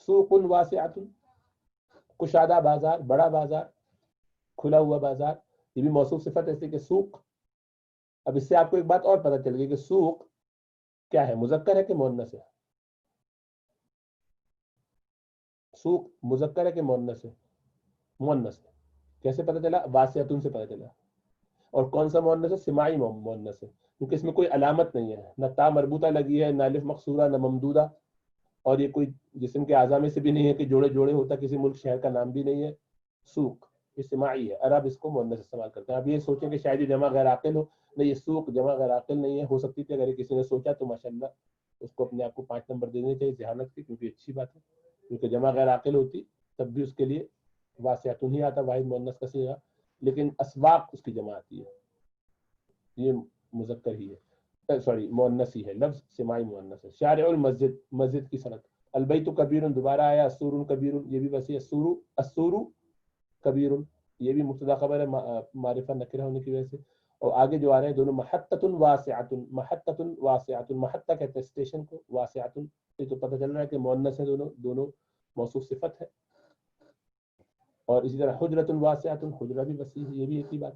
سوق واسعۃ، کشادہ بازار، بڑا بازار، کھلا ہوا بازار. یہ بھی موصوف صفت ہے، اس لیے کہ سوق. اب اس سے آپ کو ایک بات اور پتہ چل گئی کہ سوق کیا ہے، مذکر ہے کہ مؤنث ہے؟ سوق مذکر ہے کہ مؤنث ہے؟ مؤنث ہے. کیسے پتہ چلا؟ واسعۃ سے پتہ چلا. اور کون سا مؤنث ہے؟ سماعی مؤنث ہے، کیونکہ اس میں کوئی علامت نہیں ہے، نہ تا مربوطہ لگی ہے، نہ الف مقصورہ، نہ ممدودہ. اور یہ کوئی جسم کے اعضاء میں سے بھی نہیں ہے کہ جوڑے جوڑے ہوتا، کسی ملک شہر کا نام بھی نہیں ہے. سوق یہ سماعی ہے، عرب اس کو مؤنث استعمال کرتے ہیں. اب یہ سوچیں کہ شاید یہ جمع غیر عاقل ہو. نہیں، یہ سوق جمع غیر عاقل نہیں ہے. ہو سکتی تھی، اگر کسی نے سوچا تو ماشاءاللہ اس کو اپنے آپ کو 5 نمبر دینے چاہیے ذہانت کی، کیونکہ اچھی بات ہے. کیونکہ جمع غیر عاقل ہوتی تب بھی اس کے لیے واسعۃ ہی آتا، واحد مؤنث کا صیغہ. لیکن اسواق اس کی جمع آتی ہے، یہ مذکر ہی ہے، سوری مؤنث ہی ہے، لفظ سماعی مؤنث ہے. شارع المسجد، مسجد کی سڑک. البیت کبیر دوبارہ آیا. السور کبیر، یہ بھی وسیع. السور کبیر، یہ بھی مبتدا خبر ہے معرفہ نکرہ ہونے کی وجہ سے. اور آگے جو آ رہے ہیں دونوں محطۃ واسعۃ. محطۃ واسعۃ، محطہ کہتے ہیں اسٹیشن کو، واسعۃ یہ تو پتہ چل رہا ہے کہ مؤنث ہے، دونوں موصوف صفت ہے. اور اسی طرح حجرۃ واسعۃ، حجرہ بھی وسیع ہے، یہ بھی ایک ہی بات.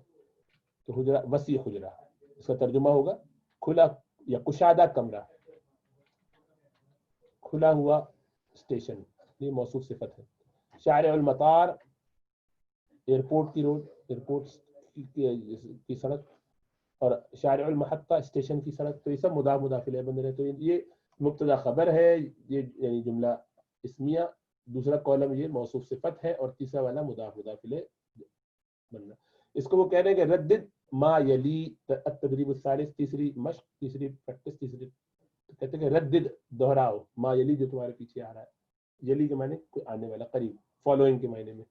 تو حجرہ وسیع حجرہ، اس کا ترجمہ ہوگا کھلا یا کشادہ کمرہ، کھلا ہوا اسٹیشن، یہ موصوف صفت ہے. شارع المطار، ایئرپورٹ کی روڈ، ایئرپورٹ کی سڑک. اور شارع المحطہ، اسٹیشن کی سڑک. تو یہ سب مضاف مضاف الیہ بن رہے. تو یہ مبتدا خبر ہے، یہ یعنی جملہ اسمیہ. دوسرا کالم یہ موصوف صفت ہے، اور تیسرا والا مضاف مضاف الیہ بننا. اس کو وہ کہہ رہے ہیں کہ ردد ما یلی التدریب الثالث، تیسری مشق، تیسری پریکٹس، تیسری کہتے ہیں کہ ردد دہراؤ ما یلی، جو تمہارے پیچھے آ رہا ہے. یلی کے معنی کوئی آنے والا، قریب، فالوئنگ کے معنی میں.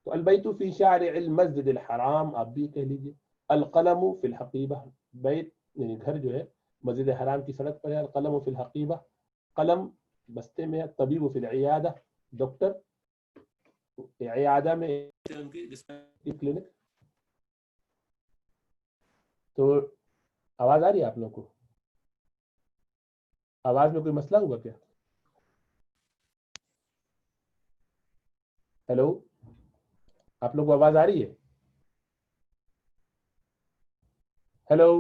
تو البیت فی شارع المسجد الحرام، آپ بھی کہہ لیجیے. القلم فی الحقیبہ، بیت یعنی گھر جو ہے مسجد حرام کی سڑک پر ہے. القلم فی الحقیبہ، قلم بستے میں. الطبیب فی العیادہ، ڈاکٹر عیادہ میں، ان کی کلینک. تو آواز آ رہی ہے آپ لوگوں کو؟ آواز میں کوئی مسئلہ ہوا کیا؟ ہیلو، آپ لوگوں کو آواز آ رہی ہے؟ ہیلو،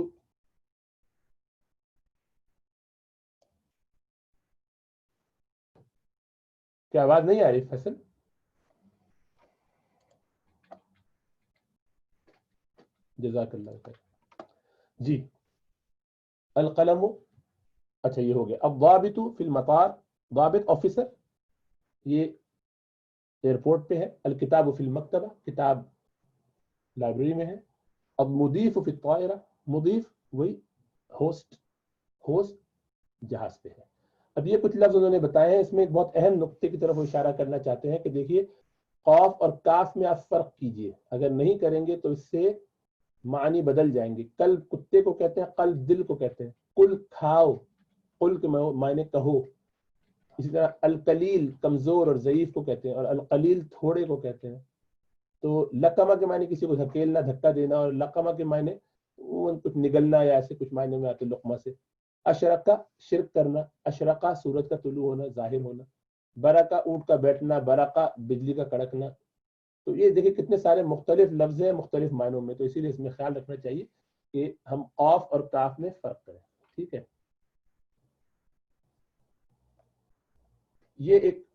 کیا آواز نہیں آ رہی فیصل؟ جزاک اللہ خیر. جی، القلم، اچھا یہ ہو گیا. اب ضابط فی المطار، ضابط آفیسر، یہ ایئرپورٹ پہ ہے. الکتاب فی المکتبہ، کتاب لائبریری میں ہے. اب مضیف فی الطائرہ، مضیف وہی ہوسٹ، ہوسٹ جہاز پہ ہے. اب یہ کچھ لفظ انہوں نے بتائے ہیں، اس میں ایک بہت اہم نقطے کی طرف وہ اشارہ کرنا چاہتے ہیں کہ دیکھیے قاف اور کاف میں آپ فرق کیجئے. اگر نہیں کریں گے تو اس سے معنی بدل جائیں گے. قلب کتے کو کہتے ہیں، قلب دل کو کہتے ہیں. کل کھاؤ، قل کے معنی کہو. اسی طرح القلیل کمزور اور ضعیف کو کہتے ہیں، اور القلیل تھوڑے کو کہتے ہیں. تو لقمہ کے معنی کسی کو دھکیلنا، دھکا دینا، اور لقمہ کے معنی کچھ نگلنا یا ایسے کچھ معنی میں آتے لقمہ سے. اشرقہ شرک کرنا، اشرقہ سورج کا طلوع ہونا، ظاہر ہونا. برقہ اونٹ کا بیٹھنا، برقہ بجلی کا کڑکنا. تو یہ دیکھیں کتنے سارے مختلف لفظ ہیں مختلف معنوں میں، تو اسی لیے اس میں خیال رکھنا چاہیے کہ ہم قاف اور کاف میں فرق کریں. ٹھیک ہے، یہ ایک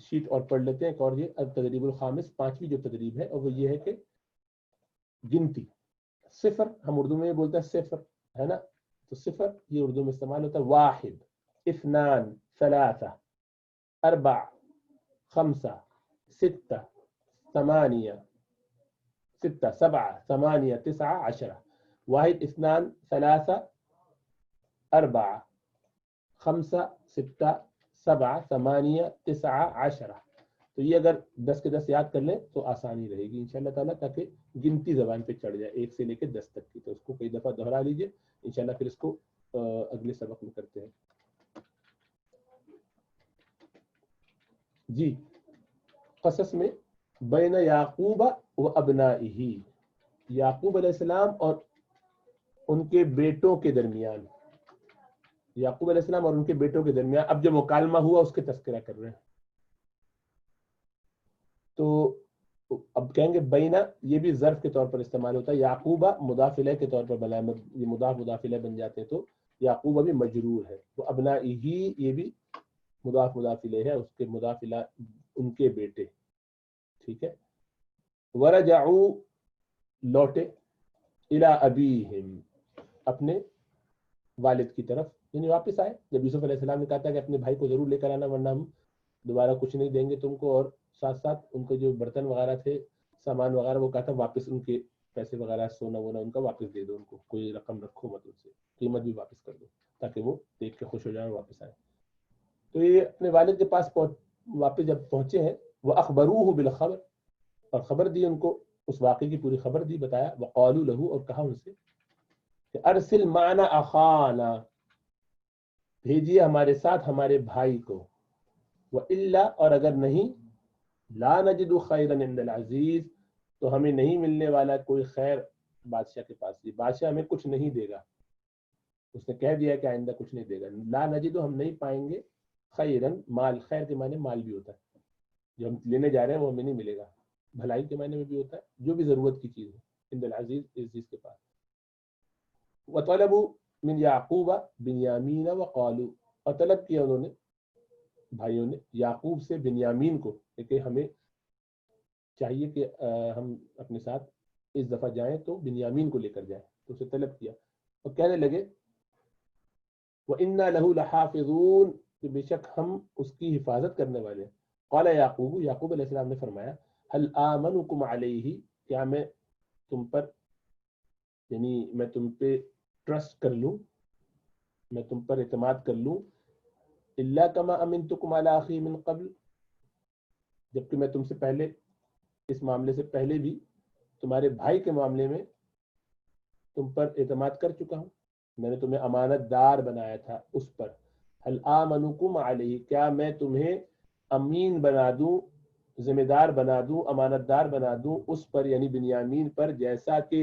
شیٹ اور پڑھ لیتے ہیں، ایک اور یہ التدریب الخامس، پانچویں جو تدریب ہے، اور وہ یہ ہے کہ گنتی. صفر ہم اردو میں بولتے ہیں صفر، ہے نا؟ تو صفر یہ اردو میں استعمال ہوتا ہے. واحد، اثنان، ثلاثہ، اربع، خمسہ، ستہ، ثمانیہ، ستہ، سبعہ، ثمانیہ، تسعہ، عشرہ. واحد، اثنان، ثلاثہ، اربعہ، خمسہ، ستہ، سبعہ، ثمانیہ، تسعہ، عشرہ. تو یہ اگر 10 کے 10 یاد کر لیں تو آسانی رہے گی انشاءاللہ تعالیٰ، تاکہ گنتی زبان پہ چڑھ جائے 1 سے لے کے 10 تک کی. تو اس کو کئی دفعہ دہرا لیجئے انشاءاللہ، پھر اس کو اگلے سبق میں کرتے ہیں. جی، قصص میں بین یعقوب و ابنائہ، یعقوب علیہ السلام اور ان کے بیٹوں کے درمیان، یعقوب علیہ السلام اور ان کے بیٹوں کے درمیان اب جو مکالمہ ہوا اس کے تذکرہ کر رہے ہیں. تو اب کہیں گے بینا، یہ بھی ظرف کے طور پر استعمال ہوتا ہے. یعقوبہ مضاف الیہ کے طور پر بلا، یہ مضاف الیہ بن جاتے ہیں، تو یعقوبہ بھی مجرور ہے. وہ ابنائہ یہ بھی مضاف الیہ ہے، اس کے مضاف الیہ ان کے بیٹے. ٹھیک ہے. ورجعوا لوٹے، الی ابیہم اپنے والد کی طرف، یعنی واپس آئے. جب یوسف علیہ السلام نے کہا تھا کہ اپنے بھائی کو ضرور لے کر آنا ورنہ ہم دوبارہ کچھ نہیں دیں گے تم کو، اور ساتھ ساتھ ان کے جو برتن وغیرہ تھے، سامان وغیرہ، وہ کہا تھا واپس ان کے پیسے وغیرہ، سونا وونا ان کا واپس دے دو، ان کو کوئی رقم رکھو مت، ان سے قیمت بھی واپس کر دو تاکہ وہ دیکھ کے خوش ہو جائیں اور واپس آئے. تو یہ اپنے والد کے پاس واپس جب پہنچے ہیں، وہ اخبروہ بالخبر، اور خبر دی ان کو، اس واقعے کی پوری خبر دی، بتایا. وقالوا له، اور کہا ان سے کہ ارسل معنا اخانا، بھیجیے ہمارے ساتھ ہمارے بھائی کو. وَإِلَّا، اور اگر نہیں، لا نجد خیرا عند العزیز، تو ہمیں نہیں ملنے والا کوئی خیر بادشاہ کے پاس. بادشاہ ہمیں کچھ نہیں دے گا، اس نے کہہ دیا کہ آئندہ کچھ نہیں دے گا. لا نجد، ہم نہیں پائیں گے، خیرن، مال، خیر کے معنی مال بھی ہوتا ہے، جو ہم لینے جا رہے ہیں وہ ہمیں نہیں ملے گا. بھلائی کے معنی میں بھی ہوتا ہے، جو بھی ضرورت کی چیز ہے، عند العزیز، عزیز کے پاس. وطلبوا من یعقوب بنیامین وقالوا، اور طلب کیا انہوں نے، بھائیوں نے، یعقوب سے بنیامین کو، کہ ہمیں چاہیے کہ ہم اپنے ساتھ اس دفعہ جائیں تو بنیامین کو لے کر جائیں. تو اسے طلب کیا اور کہنے لگے وَإِنَّا لَهُ لَحَافِظُونَ، کہ بے شک ہم اس کی حفاظت کرنے والے ہیں. قال یعقوب، یعقوب علیہ السلام نے فرمایا، هل آمنکم علیہ، کیا میں تم پر، یعنی میں تم پہ ٹرسٹ کر لوں، میں تم پر اعتماد کر لوں، الا کما امنتکم علی اخی من قبل، جبکہ میں تم سے پہلے، اس معاملے سے پہلے بھی تمہارے بھائی کے معاملے میں تم پر اعتماد کر چکا ہوں، میں نے تمہیں امانت دار بنایا تھا اس پر. هل آمنکم علیہ، کیا میں تمہیں امین بنا دوں، ذمہ دار بنا دوں، امانت دار بنا دوں اس پر، یعنی بنیامین پر، جیسا کہ،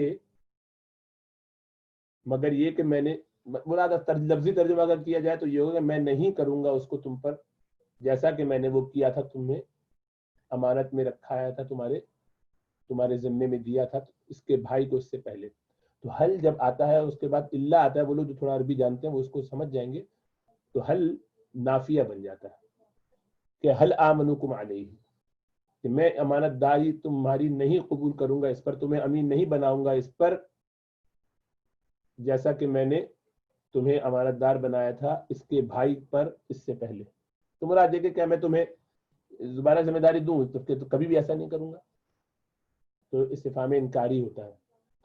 مگر یہ کہ میں نے، مراد لفظی ترجمہ اگر کیا جائے تو یہ ہوگا میں نہیں کروں گا اس کو تم پر جیسا کہ میں نے وہ کیا تھا، تمہیں امانت میں رکھایا تھا، تمہارے ذمے میں دیا تھا اس کے بھائی کو اس سے پہلے. تو حل جب آتا ہے اس کے بعد اللہ آتا ہے، وہ لوگ جو تھوڑا عربی جانتے ہیں وہ اس کو سمجھ جائیں گے. تو حل نافیہ بن جاتا ہے کہ حل آمنکم علیہ، کہ میں امانت داری تمہاری نہیں قبول کروں گا اس پر، تمہیں امین نہیں بناؤں گا اس پر، جیسا کہ میں نے تمہیں امانت دار بنایا تھا اس کے بھائی پر اس سے پہلے. تو مراد یہ کہ کیا میں تمہیں دوبارہ ذمہ داری دوں تو کبھی بھی ایسا نہیں کروں گا. تو استفہام انکاری ہوتا ہے.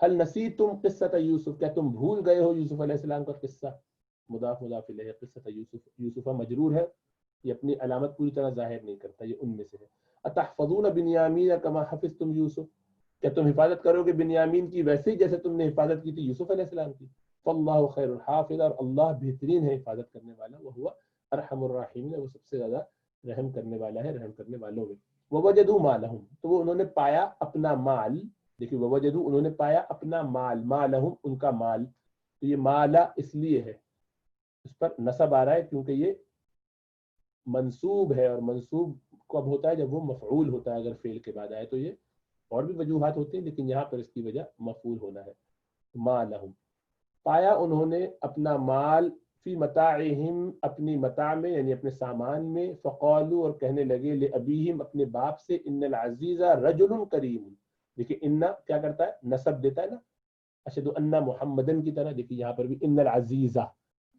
هل نسیتم قصۃ یوسف، کیا تم بھول گئے ہو یوسف علیہ السلام کا قصہ. مضاف الیہ، قصۃ یوسف، یوسف مجرور ہے، یہ اپنی علامت پوری طرح ظاہر نہیں کرتا، یہ ان میں سے ہے. اتحفظون بنیامین کما حفظتم یوسف، کیا تم حفاظت کرو گے بنیامین کی ویسے ہی جیسے تم نے حفاظت کی تھی یوسف علیہ السلام کی. فاللہ خیر الحافظ، اور اللہ بہترین ہے حفاظت کرنے والا. وہ ہوا ارحم الراحمین، وہ سب سے زیادہ رحم کرنے والا ہے رحم کرنے والوں میں. ووجدوا مالہم، تو وہ انہوں نے پایا اپنا مال. دیکھیے ووجدوا انہوں نے پایا اپنا مال، مالہم ان کا مال. تو یہ مالا اس لیے ہے، اس پر نصب آ رہا ہے کیونکہ یہ منصوب ہے، اور منصوب کب ہوتا ہے جب وہ مفعول ہوتا ہے. اگر فعل کے بعد آئے تو یہ اور بھی وجوہات ہوتی ہیں، لیکن یہاں پر اس کی وجہ مفعول ہونا ہے. مالہم پایا انہوں نے اپنا مال، فی متاعہم اپنی متاع میں یعنی اپنے سامان میں. فقالوا اور کہنے لگے لابیہم اپنے باپ سے، ان العزیز رجل کریم. دیکھیے ان کیا کرتا ہے، نسب دیتا ہے نا، اشہد ان محمدن کی طرح. دیکھیے یہاں پر بھی ان العزیز،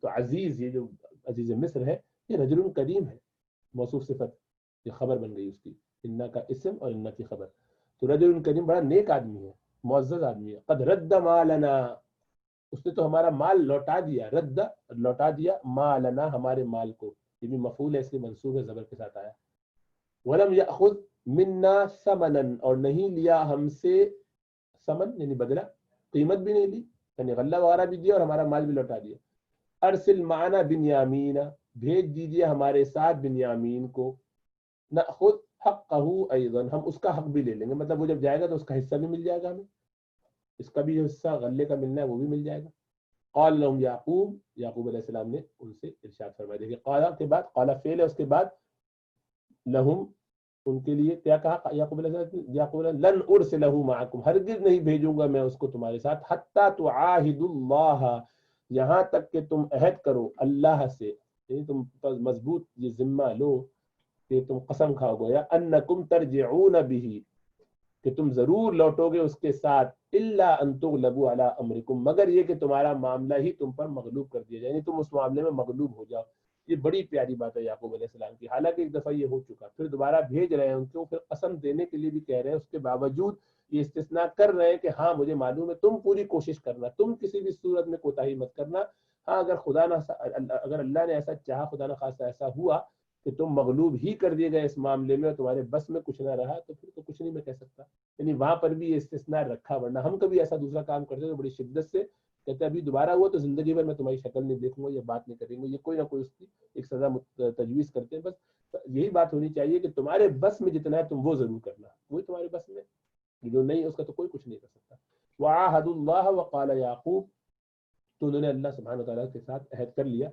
تو عزیز یہ جو عزیز مصر ہے یہ رجل کریم ہے، موصوف صفت، یہ خبر بن گئی اس کی، ان کا اسم اور ان کی خبر. تو رجل کریم بڑا نیک آدمی ہے، معزز آدمی ہے. قد رد مالنا، اس نے تو ہمارا مال لوٹا دیا. رد لوٹا دیا، مالنا ہمارے مال کو، یہ بھی مفعول ہے، اس کے منصوب ہے، زبر کے ساتھ آیا. ولم یأخذ منا ثمنا، اور نہیں لیا ہم سے ثمن یعنی بدلہ، قیمت بھی نہیں لی، یعنی غلہ وغیرہ بھی دیا اور ہمارا مال بھی لوٹا دیا. ارسل معنا بنیامین، بھیج دیجیے ہمارے ساتھ بنیامین کو. نأخذ حقہ ایضا، ہم اس کا حق بھی لے لیں گے. مطلب وہ جب جائے گا تو اس کا حصہ بھی مل جائے گا ہمیں، اس کا بھی جو حصہ غلے کا ملنا ہے وہ بھی مل جائے گا. قال لهم یعقوب، یعقوب علیہ السلام نے ان سے ارشاد فرمایا. دیکھیے قال کے بعد قال فعل ہے، اس کے بعد لہم ان کے لیے کیا کہا یعقوب علیہ السلام، یعقوب علیہ لن ارسلہ معکم، ہرگز نہیں بھیجوں گا میں اس کو تمہارے ساتھ. حتی تعاہدوا اللہ، یہاں تک کہ تم عہد کرو اللہ سے، یعنی تم مضبوط یہ ذمہ لو کہ تم قسم کھاؤ گویا، انکم ترجعون به، کہ تم ضرور لوٹو گے اس کے ساتھ. الا ان تغلبوا علی امرکم، مگر یہ کہ تمہارا معاملہ ہی تم پر مغلوب کر دیا جائے، یعنی تم اس معاملے میں مغلوب ہو جاؤ. یہ بڑی پیاری بات ہے یعقوب علیہ السلام کی. حالانکہ ایک دفعہ یہ ہو چکا، پھر دوبارہ بھیج رہے ہیں ان کو، پھر قسم دینے کے لیے بھی کہہ رہے ہیں. اس کے باوجود یہ استثناء کر رہے ہیں کہ ہاں مجھے معلوم ہے، تم پوری کوشش کرنا، تم کسی بھی صورت میں کوتاہی مت کرنا. ہاں اگر اللہ نے ایسا چاہا، خدا نہ خواستہ ایسا ہوا کہ تم مغلوب ہی کر دیے گئے اس معاملے میں اور تمہارے بس میں کچھ نہ رہا، تو پھر تو کچھ نہیں میں کہہ سکتا. یعنی وہاں پر بھی یہ استثناء رکھا، ورنہ ہم کبھی ایسا دوسرا کام کرتے تو بڑی شدت سے کہتے ابھی دوبارہ ہوا تو زندگی بھر میں تمہاری شکل نہیں دیکھوں گا، یہ بات نہیں کریں گے. یہ کوئی نہ کوئی اس کی ایک سزا تجویز کرتے ہیں. بس یہی بات ہونی چاہیے کہ تمہارے بس میں جتنا ہے تم وہ ضرور کرنا، وہی تمہارے بس میں، جو نہیں اس کا تو کوئی کچھ نہیں کر سکتا. وعاہدوا اللہ وقال یعقوب، تو انہوں نے اللہ سبحانہ وتعالیٰ کے ساتھ عہد کر لیا،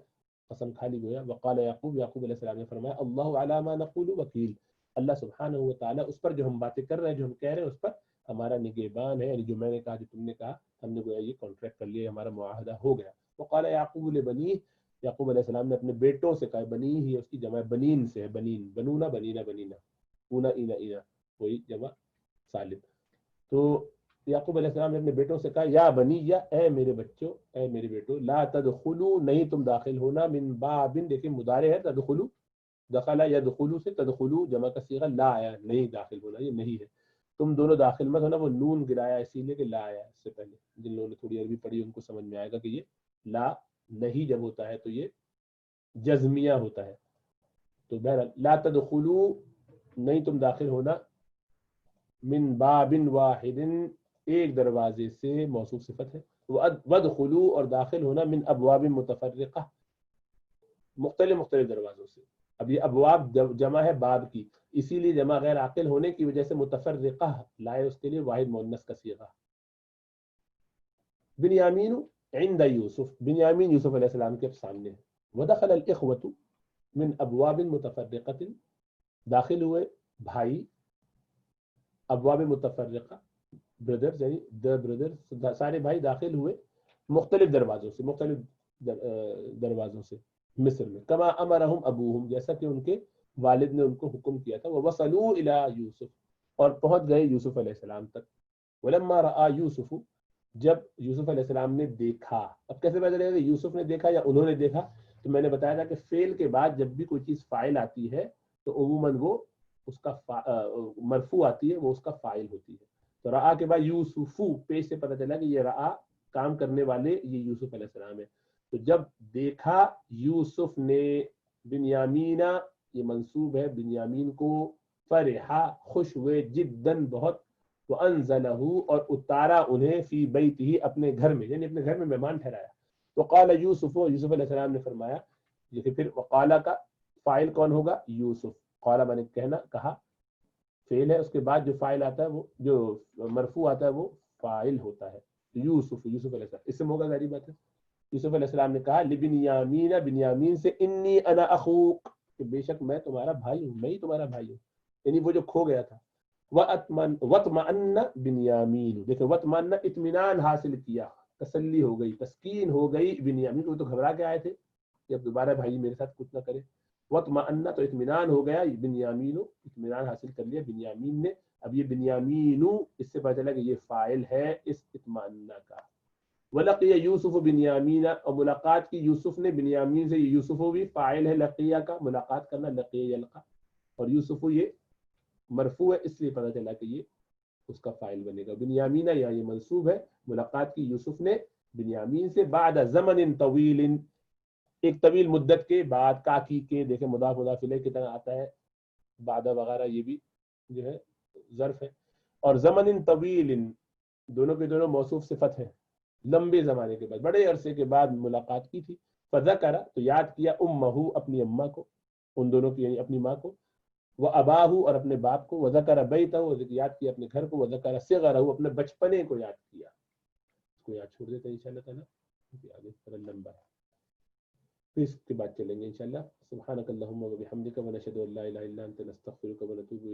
قسم کھا لی گویا. وقال یعقوب، یعقوب علیہ السلام نے فرمایا، اللہ علی ما نقول وکیل، اللہ سبحانہ وتعالیٰ اس پر جو ہم باتیں کر رہے ہیں، جو ہم کہہ رہے ہیں، اس پر ہمارا نگہبان ہے. یعنی جو میں نے کہا، جو تم نے کہا، ہم نے گویا یہ کانٹریکٹ کر لیا، ہمارا معاہدہ ہو گیا. وقال یعقوب لبنیہ، یعقوب علیہ السلام نے اپنے بیٹوں سے کہا، بنی ہی اس کی جمع بنین سے ہے، بنین، بنونا بنینا بنینا، اونا اینا اینا، وہی جمع سالم. تو یعقوب علیہ السلام نے اپنے بیٹوں سے کہا، یا بنی، یا اے میرے بچوں، اے میرے بیٹو، لا تدخلوا، نہیں تم داخل ہونا، من باب، دیکھیں مضارع ہے، تدخلوا، دخل یدخلوا سے تدخلوا جمع کا صیغہ لا آیا، نہیں داخل ہونا، یہ نہیں ہے. تم دونوں داخل مت ہونا، وہ نون گرایا اسی لیے کہ لا آیا اس سے پہلے. جن لوگوں نے تھوڑی عربی پڑھی ان کو سمجھ میں آئے گا کہ یہ لا نہیں جب ہوتا ہے تو یہ جزمیہ ہوتا ہے. تو بہرحال لا تدخلوا، نہیں تم داخل ہونا، من باب واحد، ایک دروازے سے، موصوف صفت ہے. وادخلوا، اور داخل ہونا، من ابواب متفرقہ، مختلف مختلف دروازوں سے. اب یہ ابواب جمع ہے باب کی، اسی لیے جمع غیر عاقل ہونے کی وجہ سے متفرقہ لائے اس کے لیے واحد مؤنث کا صیغہ. بنیامین عند یوسف، بنیامین یوسف علیہ السلام کے سامنے ہے. ودخل الاخوة من ابواب متفرقة، داخل ہوئے بھائی ابواب متفرقہ، بردرز یعنی دا بردرز، سارے بھائی داخل ہوئے مختلف دروازوں سے، مختلف دروازوں سے مصر میں. کما امرہم ابوہم، جیسا کہ ان کے والد نے ان کو حکم کیا تھا. ووصلوا الی یوسف، اور پہنچ گئے یوسف علیہ السلام تک. ولما رأى یوسف، جب یوسف علیہ السلام نے دیکھا. اب کیسے پتہ چلے گا یوسف نے دیکھا یا انہوں نے دیکھا؟ تو میں نے بتایا تھا کہ فعل کے بعد جب بھی کوئی چیز فاعل آتی ہے تو عموماً وہ اس کا مرفوع آتی ہے، وہ اس کا فاعل ہوتی ہے. تو رآ کے بعد یوسف، پیش سے پتہ چلا کہ یہ رآ کام کرنے والے یہ یوسف علیہ السلام ہے. تو جب دیکھا یوسف نے بنیامینہ، یہ منصوب ہے بنیامین کو، فرحا خوش ہوئے، جداً بہت، وانزلہ اور اتارا انہیں، فی بیتہ اپنے گھر میں، یعنی اپنے گھر میں مہمان ٹھہرایا. تو قال یوسف، یوسف علیہ السلام نے فرمایا، جیسے پھر وقالا کا فائل کون ہوگا؟ یوسف. قالا میں نے کہنا کہا فعل ہے, اس کے بعد جو فائل آتا ہے وہ جو مرفوع آتا ہے وہ فائل ہوتا ہے. یوسف یوسف علیہ السلام اسم ہوگا, ظاہری بات ہے. یوسف علیہ السلام نے کہا لبنیامین, بنیامین سے انی انا اخوک, کہ بے شک میں تمہارا بھائی ہوں, میں ہی تمہارا بھائی ہوں, یعنی وہ جو کھو گیا تھا. وَاطْمَأَنَّ بنیامین, دیکھیں وَاطْمَأَنَّ اطمینان حاصل کیا, تسلی ہو گئی, تسکین ہو گئی بنیامین کو, تو گھبرا کے آئے تھے کہ اب دوبارہ بھائی میرے ساتھ کچھ نہ کرے. وَاطْمَأَنَّ تو اطمینان ہو گیا, بنیامین اطمینان حاصل کر لیا بنیامین نے. اب یہ بنیامین اس سے پتہ چلا کہ یہ فاعل ہے اس اطمئنہ کا. وَلَقِيَ يُوسُفُ بِنْيَامِينَ, اور ملاقات کی یوسف نے بنیامین سے. یوسف بھی فاعل ہے لقیہ کا, ملاقات کرنا لقیہ یلقا, اور یوسف یہ مرفوع ہے اس لیے پتہ چلا کہ یہ اس کا فاعل بنے گا. بنیامینہ یا یہ منصوب ہے, ملاقات کی یوسف نے بنیامین سے بعد زمن طویل, ایک طویل مدت کے بعد. کاکی کے دیکھیں مضاف مضاف الیہ کی طرح آتا ہے, بعد وغیرہ یہ بھی جو ہے ظرف ہے. اور زمن طویل دونوں کے دونوں موصوف صفت ہے, لمبے زمانے کے بعد, بڑے عرصے کے بعد ملاقات کی تھی. فذکر تو یاد کیا, امہ اپنی اماں کو, ان دونوں کی یعنی اپنی ماں کو, واباہ اور اپنے باپ کو, وذکر بیتہ یاد کیا اپنے گھر کو, وذکر صغرہ اپنے بچپنے کو یاد کیا. اس کو یاد چھوڑ دیتے ہیں انشاءاللہ تعالیٰ, کیونکہ آگے تھوڑا لمبا ہے, پھر اس کے بعد چلیں گے انشاءاللہ. سبحانک اللہم و بحمدک ونشہد ان لا الہ الا انت نستغفرک ونتوب